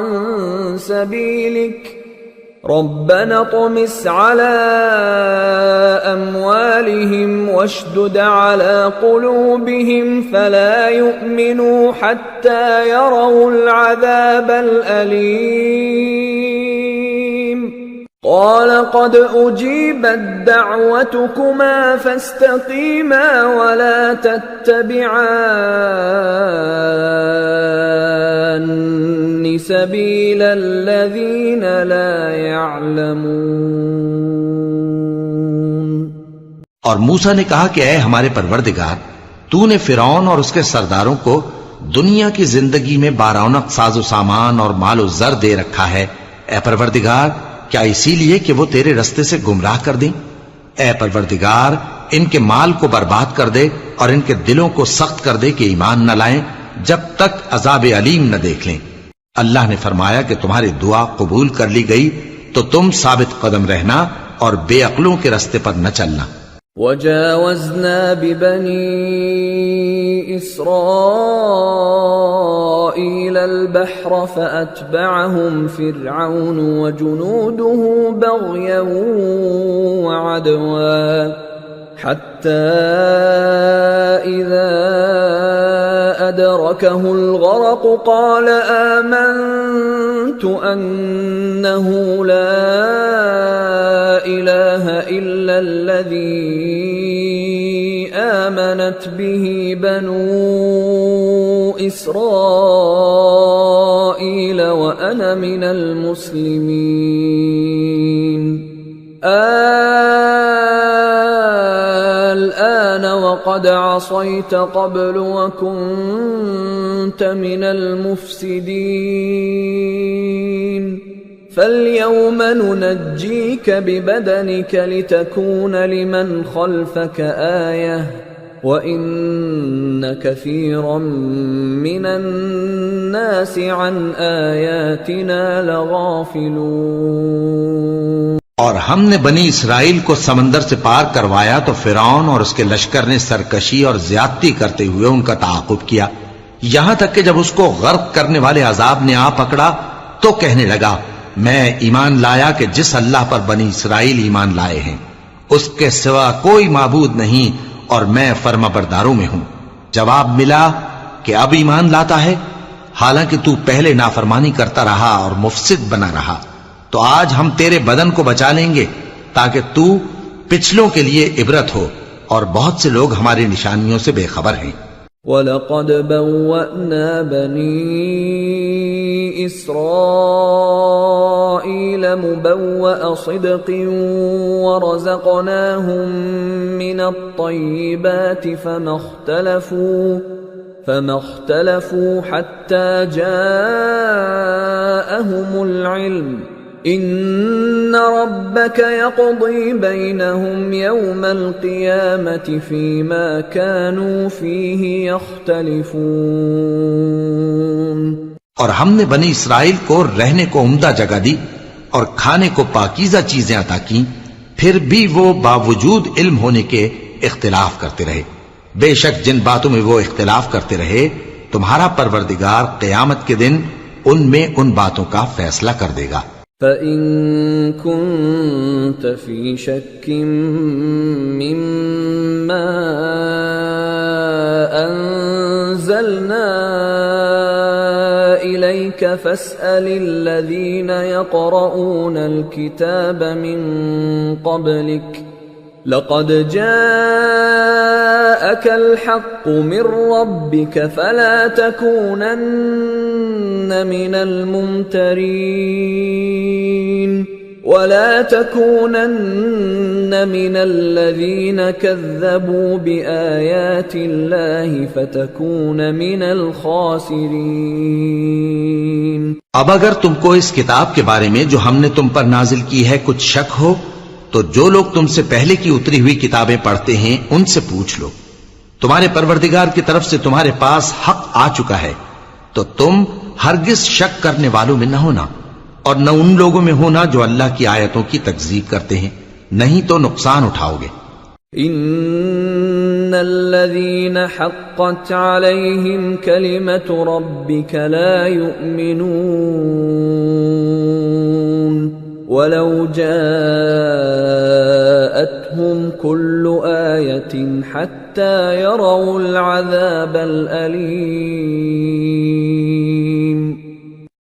سبيلك ربنا اطمس على أموالهم واشدد على قلوبهم فلا يؤمنوا حتى يروا العذاب الأليم. قال قد أجيبت دعوتكما فاستقيما ولا تتبعان سبيل الذين لا يعلمون. اور موسیٰ نے کہا کہ اے ہمارے پروردگار، تو نے فرعون اور اس کے سرداروں کو دنیا کی زندگی میں بارونق ساز و سامان اور مال و زر دے رکھا ہے. اے پروردگار، کیا اسی لیے کہ وہ تیرے رستے سے گمراہ کر دیں؟ اے پروردگار، ان کے مال کو برباد کر دے اور ان کے دلوں کو سخت کر دے کہ ایمان نہ لائیں جب تک عذاب علیم نہ دیکھ لیں. اللہ نے فرمایا کہ تمہاری دعا قبول کر لی گئی تو تم ثابت قدم رہنا اور بے عقلوں کے رستے پر نہ چلنا. وجاوزنا ببني إسرائيل البحر فأتبعهم فرعون وجنوده بغيا وعدوا حتى إذا أدركه الغرق قال آمنت أنه لا إله إلا الذي آمنت به بنو إسرائيل وأنا من المسلمين الآن وقد عصيت قبل وكنت من المفسدين فاليوم ننجيك ببدنك لتكون لمن خلفك آية وإن كثيرا من الناس عن آياتنا لغافلون۔ اور ہم نے بنی اسرائیل کو سمندر سے پار کروایا تو فرعون اور اس کے لشکر نے سرکشی اور زیادتی کرتے ہوئے ان کا تعاقب کیا، یہاں تک کہ جب اس کو غرق کرنے والے عذاب نے آ پکڑا تو کہنے لگا میں ایمان لایا کہ جس اللہ پر بنی اسرائیل ایمان لائے ہیں اس کے سوا کوئی معبود نہیں اور میں فرما برداروں میں ہوں۔ جواب ملا کہ اب ایمان لاتا ہے حالانکہ تو پہلے نافرمانی کرتا رہا اور مفسد بنا رہا، تو آج ہم تیرے بدن کو بچا لیں گے تاکہ تو پچھلوں کے لیے عبرت ہو، اور بہت سے لوگ ہماری نشانیوں سے بے خبر ہیں۔ وَلَقَدْ بَوَّأْنَا بَنِي إِسْرَائِيلَ مُبَوَّأَ صِدْقٍ وَرَزَقْنَاهُمْ مِنَ الطَّيِّبَاتِ فَمَا اخْتَلَفُوا حَتَّى جَاءَهُمُ الْعِلْمُ إِنَّ رَبَّكَ يَقْضِي بَيْنَهُمْ يَوْمَ الْقِيَامَةِ فِيمَا كَانُوا فِيهِ يَخْتَلِفُونَ۔ اور ہم نے بنی اسرائیل کو رہنے کو عمدہ جگہ دی اور کھانے کو پاکیزہ چیزیں عطا کی، پھر بھی وہ باوجود علم ہونے کے اختلاف کرتے رہے۔ بے شک جن باتوں میں وہ اختلاف کرتے رہے تمہارا پروردگار قیامت کے دن ان میں ان باتوں کا فیصلہ کر دے گا۔ فَإِن كُنتَ فِي شَكٍّ مِّمَّا أَنزَلْنَا إِلَيْكَ فَاسْأَلِ الَّذِينَ يَقْرَؤُونَ الْكِتَابَ مِن قَبْلِكَ لَقَدْ جَاءَكَ الْحَقُّ مِن رَّبِّكَ فَلَا تَكُونَنَّ مِنَ الْمُمْتَرِينَ وَلَا تَكُونَنَّ مِنَ الَّذِينَ كَذَّبُوا بِآيَاتِ اللَّهِ فَتَكُونَ مِنَ الْخَاسِرِينَ۔ اب اگر تم کو اس کتاب کے بارے میں جو ہم نے تم پر نازل کی ہے کچھ شک ہو تو جو لوگ تم سے پہلے کی اتری ہوئی کتابیں پڑھتے ہیں ان سے پوچھ لو، تمہارے پروردگار کی طرف سے تمہارے پاس حق آ چکا ہے تو تم ہرگز شک کرنے والوں میں نہ ہونا، اور نہ ان لوگوں میں ہونا جو اللہ کی آیتوں کی تکذیب کرتے ہیں، نہیں تو نقصان اٹھاؤ گے۔ ان الذين حقت عليهم كلمة ربك لا يؤمنون ولو جاءتهم كل آية حتى يروا العذاب الأليم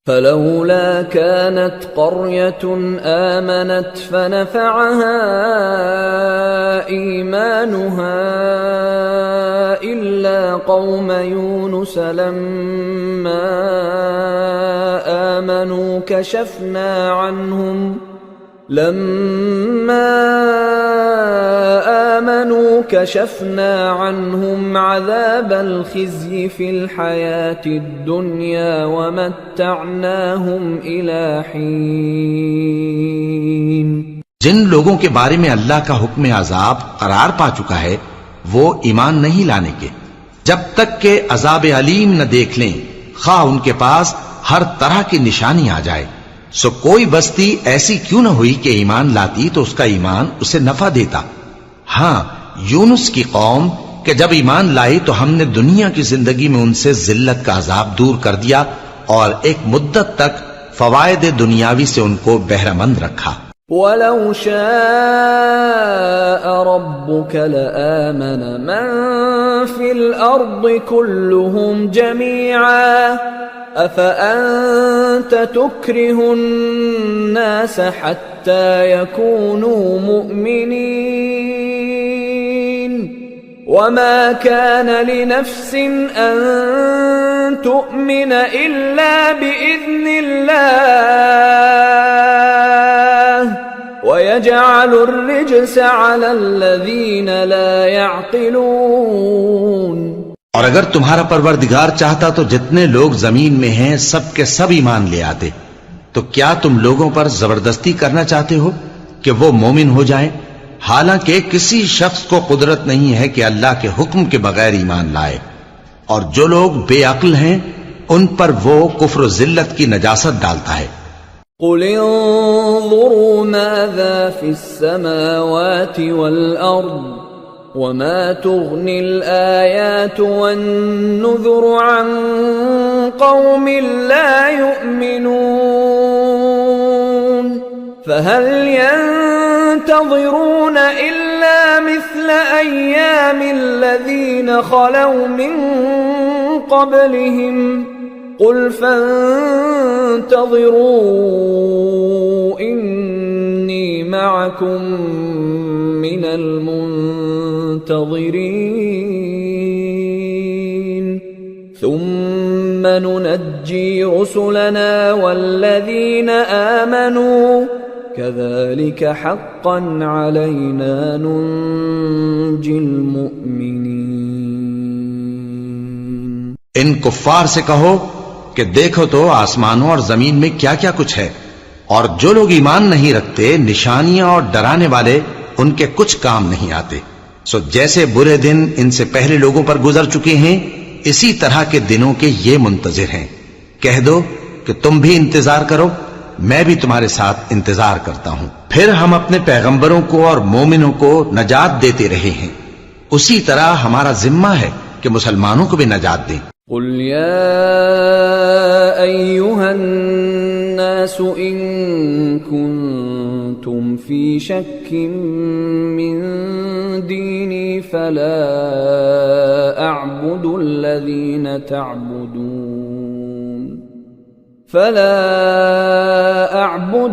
فلولا كانت قرية آمنت فنفعها إيمانها إلا قوم يونس لما آمنوا كشفنا عنهم عذاب الخزي في الحياة الدنيا ومتعناهم إلى حين۔ جن لوگوں کے بارے میں اللہ کا حکم عذاب قرار پا چکا ہے وہ ایمان نہیں لانے کے جب تک کہ عذاب علیم نہ دیکھ لیں، خواہ ان کے پاس ہر طرح کی نشانی آ جائے۔ سو کوئی بستی ایسی کیوں نہ ہوئی کہ ایمان لاتی تو اس کا ایمان اسے نفع دیتا۔ ہاں، یونس کی قوم کہ جب ایمان لائی تو ہم نے دنیا کی زندگی میں ان سے ذلت کا عذاب دور کر دیا اور ایک مدت تک فوائد دنیاوی سے ان کو بہرہ مند رکھا۔ وَلَوْ شَاءَ رَبُّكَ لَآمَنَ مَن فِي الْأَرْضِ كُلُّهُمْ جَمِيعًا أَفَأَنْتَ تُكْرِهُ النَّاسَ حَتَّى يَكُونُوا مُؤْمِنِينَ وما كان لنفس أن تؤمن إلا بإذن الله ويجعل الرجس على الذين لا يعقلون. اور اگر تمہارا پروردگار چاہتا تو جتنے لوگ زمین میں ہیں سب کے سب ایمان لے آتے. تو کیا تم لوگوں پر زبردستی کرنا چاہتے ہو کہ وہ مومن ہو جائیں؟ حالانکہ کسی شخص کو قدرت نہیں ہے کہ اللہ کے حکم کے بغیر ایمان لائے. اور جو لوگ بے عقل ہیں ان پر وہ کفر و ذلت کی نجاست ڈالتا ہے. قل انظروا ماذا في السماوات والأرض وما تغني الآيات والنذر عن قوم لا يؤمنون فهل ينتظرون إلا مثل أيام الذين خلوا من قبلهم قل فانتظروا إني معكم من المنتظرين ثم ننجي رسلنا والذين آمنوا كذلك حقا علينا ننجي المؤمنين. ان کفار سے کہو کہ دیکھو تو آسمانوں اور زمین میں کیا کیا کچھ ہے، اور جو لوگ ایمان نہیں رکھتے نشانیاں اور ڈرانے والے ان کے کچھ کام نہیں آتے. سو جیسے برے دن ان سے پہلے لوگوں پر گزر چکے ہیں اسی طرح کے دنوں کے یہ منتظر ہیں. کہہ دو کہ تم بھی انتظار کرو، میں بھی تمہارے ساتھ انتظار کرتا ہوں. پھر ہم اپنے پیغمبروں کو اور مومنوں کو نجات دیتے رہے ہیں، اسی طرح ہمارا ذمہ ہے کہ مسلمانوں کو بھی نجات دیں. قل يا أيها الناس إن كنتم في شك من ديني فلا أعبد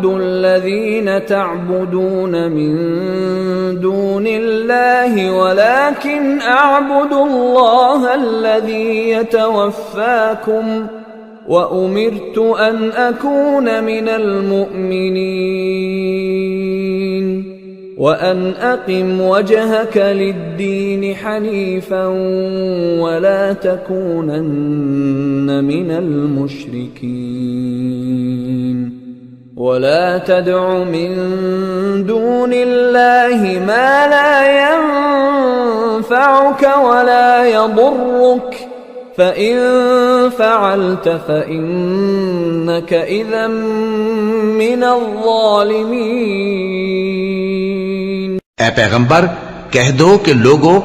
الذين تعبدون من دون الله ولكن أعبد الله الذي يتوفاكم وأمرت أن أكون من المؤمنين وأن أقم وجهك للدين حنيفا ولا تكونن من المشركين ولا تدع من دون الله ما لا ينفعك ولا يضرك فإن فعلت فإنك إذا من الظالمين. اے پیغمبر کہہ دو کہ لوگو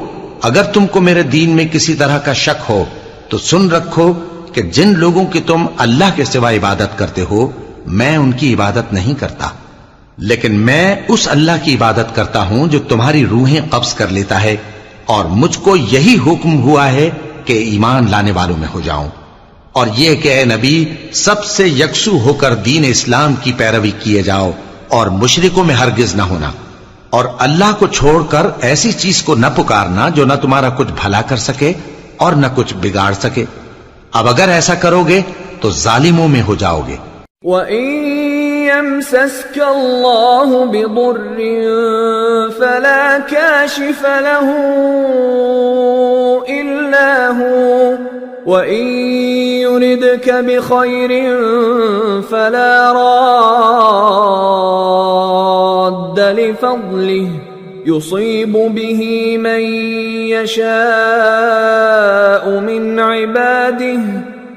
اگر تم کو میرے دین میں کسی طرح کا شک ہو تو سن رکھو کہ جن لوگوں کی تم اللہ کے سوا عبادت کرتے ہو میں ان کی عبادت نہیں کرتا، لیکن میں اس اللہ کی عبادت کرتا ہوں جو تمہاری روحیں قبض کر لیتا ہے، اور مجھ کو یہی حکم ہوا ہے کہ ایمان لانے والوں میں ہو جاؤں. اور یہ کہ اے نبی سب سے یکسو ہو کر دین اسلام کی پیروی کیے جاؤ اور مشرکوں میں ہرگز نہ ہونا، اور اللہ کو چھوڑ کر ایسی چیز کو نہ پکارنا جو نہ تمہارا کچھ بھلا کر سکے اور نہ کچھ بگاڑ سکے. اب اگر ایسا کرو گے تو ظالموں میں ہو جاؤ گے. وَإِن يَمْسَسْكَ اللَّهُ بِضُرٍّ فَلَا كَاشِفَ لَهُ إِلَّا هُوَ وَإِن يُرِدْكَ بِخَيْرٍ فَلَا رَادَّ لِفَضْلِهِ يُصِيبُ بِهِ مَن يَشَاءُ مِنْ عِبَادِهِ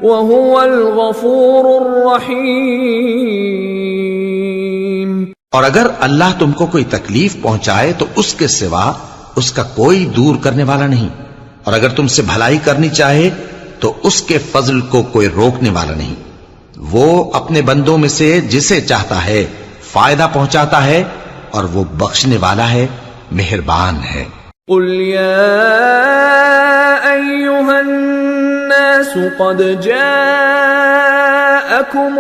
وَهُوَ الْغَفُورُ الرَّحِيمُ. اور اگر اللہ تم کو کوئی تکلیف پہنچائے تو اس کے سوا اس کا کوئی دور کرنے والا نہیں، اور اگر تم سے بھلائی کرنی چاہے تو اس کے فضل کو کوئی روکنے والا نہیں. وہ اپنے بندوں میں سے جسے چاہتا ہے فائدہ پہنچاتا ہے اور وہ بخشنے والا ہے، مہربان ہے. قل يا أيها الناس قد جاءكم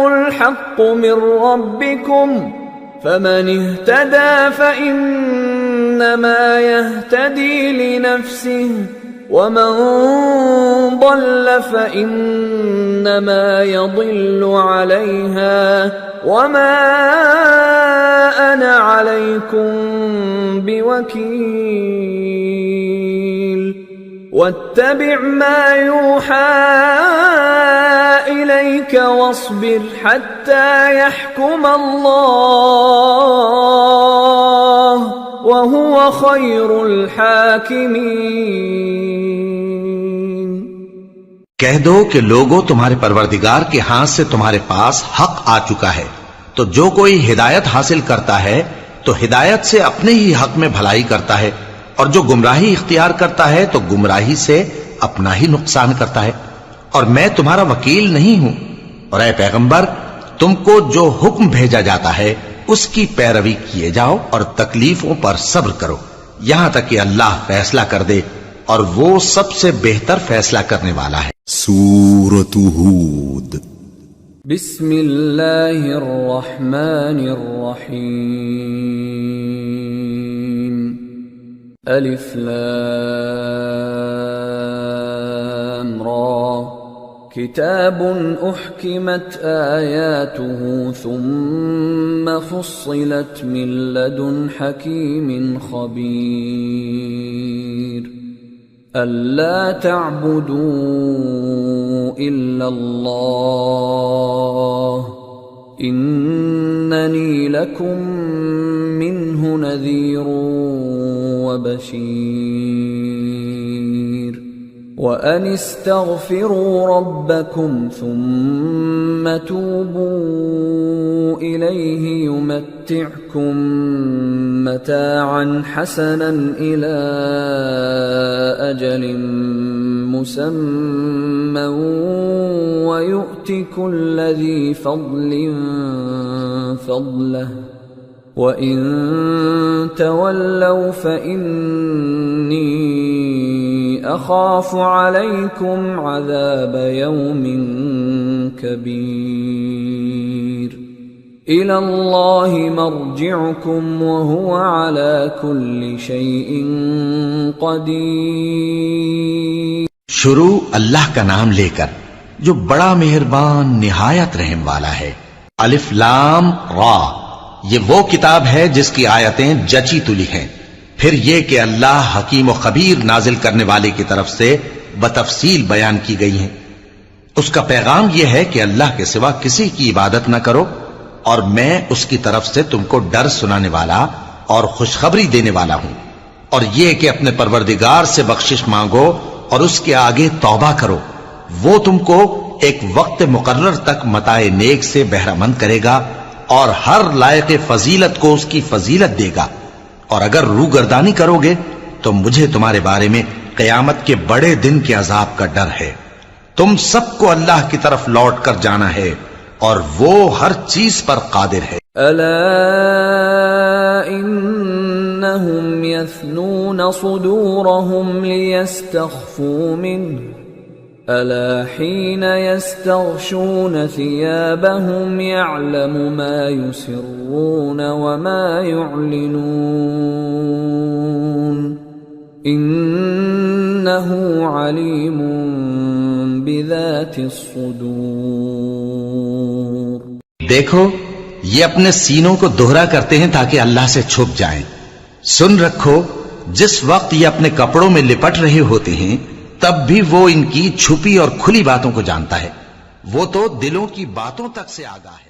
الحق من ربكم فمن اهتدى فإن فإنما يهتدي لنفسه ومن ضل فإنما يضل عليها وما أنا عليكم بوكيل واتبع ما يوحى إليك واصبر حتى يحكم الله وهو خير الحاكمين۔ کہہ دو کہ لوگوں تمہارے پروردگار کے ہاتھ سے تمہارے پاس حق آ چکا ہے، تو جو کوئی ہدایت حاصل کرتا ہے تو ہدایت سے اپنے ہی حق میں بھلائی کرتا ہے، اور جو گمراہی اختیار کرتا ہے تو گمراہی سے اپنا ہی نقصان کرتا ہے، اور میں تمہارا وکیل نہیں ہوں۔ اور اے پیغمبر، تم کو جو حکم بھیجا جاتا ہے اس کی پیروی کیے جاؤ اور تکلیفوں پر صبر کرو یہاں تک کہ اللہ فیصلہ کر دے، اور وہ سب سے بہتر فیصلہ کرنے والا ہے۔ سورة ہود۔ بسم اللہ الرحمن الرحیم۔ الف لام را کتاب احکمت آیاته ثم فصلت من لدن حکیم خبیر أَلَّا تَعْبُدُوا إِلَّا اللَّهَ إِنَّنِي لَكُمْ مِنْهُ نَذِيرٌ وَبَشِيرٌ وَأَنِ اسْتَغْفِرُوا رَبَّكُمْ ثُمَّ تُوبُوا إِلَيْهِ يُمَتِّعْكُمْ مَتَاعًا حَسَنًا إِلَى أَجَلٍ مُّسَمًّى وَيُؤْتِ كُلَّ ذِي فَضْلٍ فَضْلَهُ وَإِن تَوَلَّوْا فَإِنِّي أَخَافُ عَلَيْكُمْ عَذَابَ يَوْمٍ كَبِيرٍ إِلَى اللَّهِ مَرْجِعُكُمْ وَهُوَ عَلَى كُلِّ شَيْءٍ قَدِيرٌ۔ شروع اللہ کا نام لے کر جو بڑا مہربان نہایت رحم والا ہے۔ الف لام را، یہ وہ کتاب ہے جس کی آیتیں جچی تلی ہیں، پھر یہ کہ اللہ حکیم و خبیر نازل کرنے والے کی طرف سے بتفصیل بیان کی گئی ہیں۔ اس کا پیغام یہ ہے کہ اللہ کے سوا کسی کی عبادت نہ کرو، اور میں اس کی طرف سے تم کو ڈر سنانے والا اور خوشخبری دینے والا ہوں، اور یہ کہ اپنے پروردگار سے بخشش مانگو اور اس کے آگے توبہ کرو، وہ تم کو ایک وقت مقرر تک متاع نیک سے بہرہ مند کرے گا اور ہر لائق فضیلت کو اس کی فضیلت دے گا، اور اگر روگردانی کرو گے تو مجھے تمہارے بارے میں قیامت کے بڑے دن کے عذاب کا ڈر ہے۔ تم سب کو اللہ کی طرف لوٹ کر جانا ہے اور وہ ہر چیز پر قادر ہے۔ الا انہم یثنون صدورہم لیستخفوا منہ الا حین یستغشون ثیابہم یعلم ما یسرون وما یعلنون انہ علیم بذات الصدور۔ دیکھو، یہ اپنے سینوں کو دوہرا کرتے ہیں تاکہ اللہ سے چھپ جائیں۔ سن رکھو، جس وقت یہ اپنے کپڑوں میں لپٹ رہے ہوتے ہیں تب بھی وہ ان کی چھپی اور کھلی باتوں کو جانتا ہے، وہ تو دلوں کی باتوں تک سے آگاہ ہے۔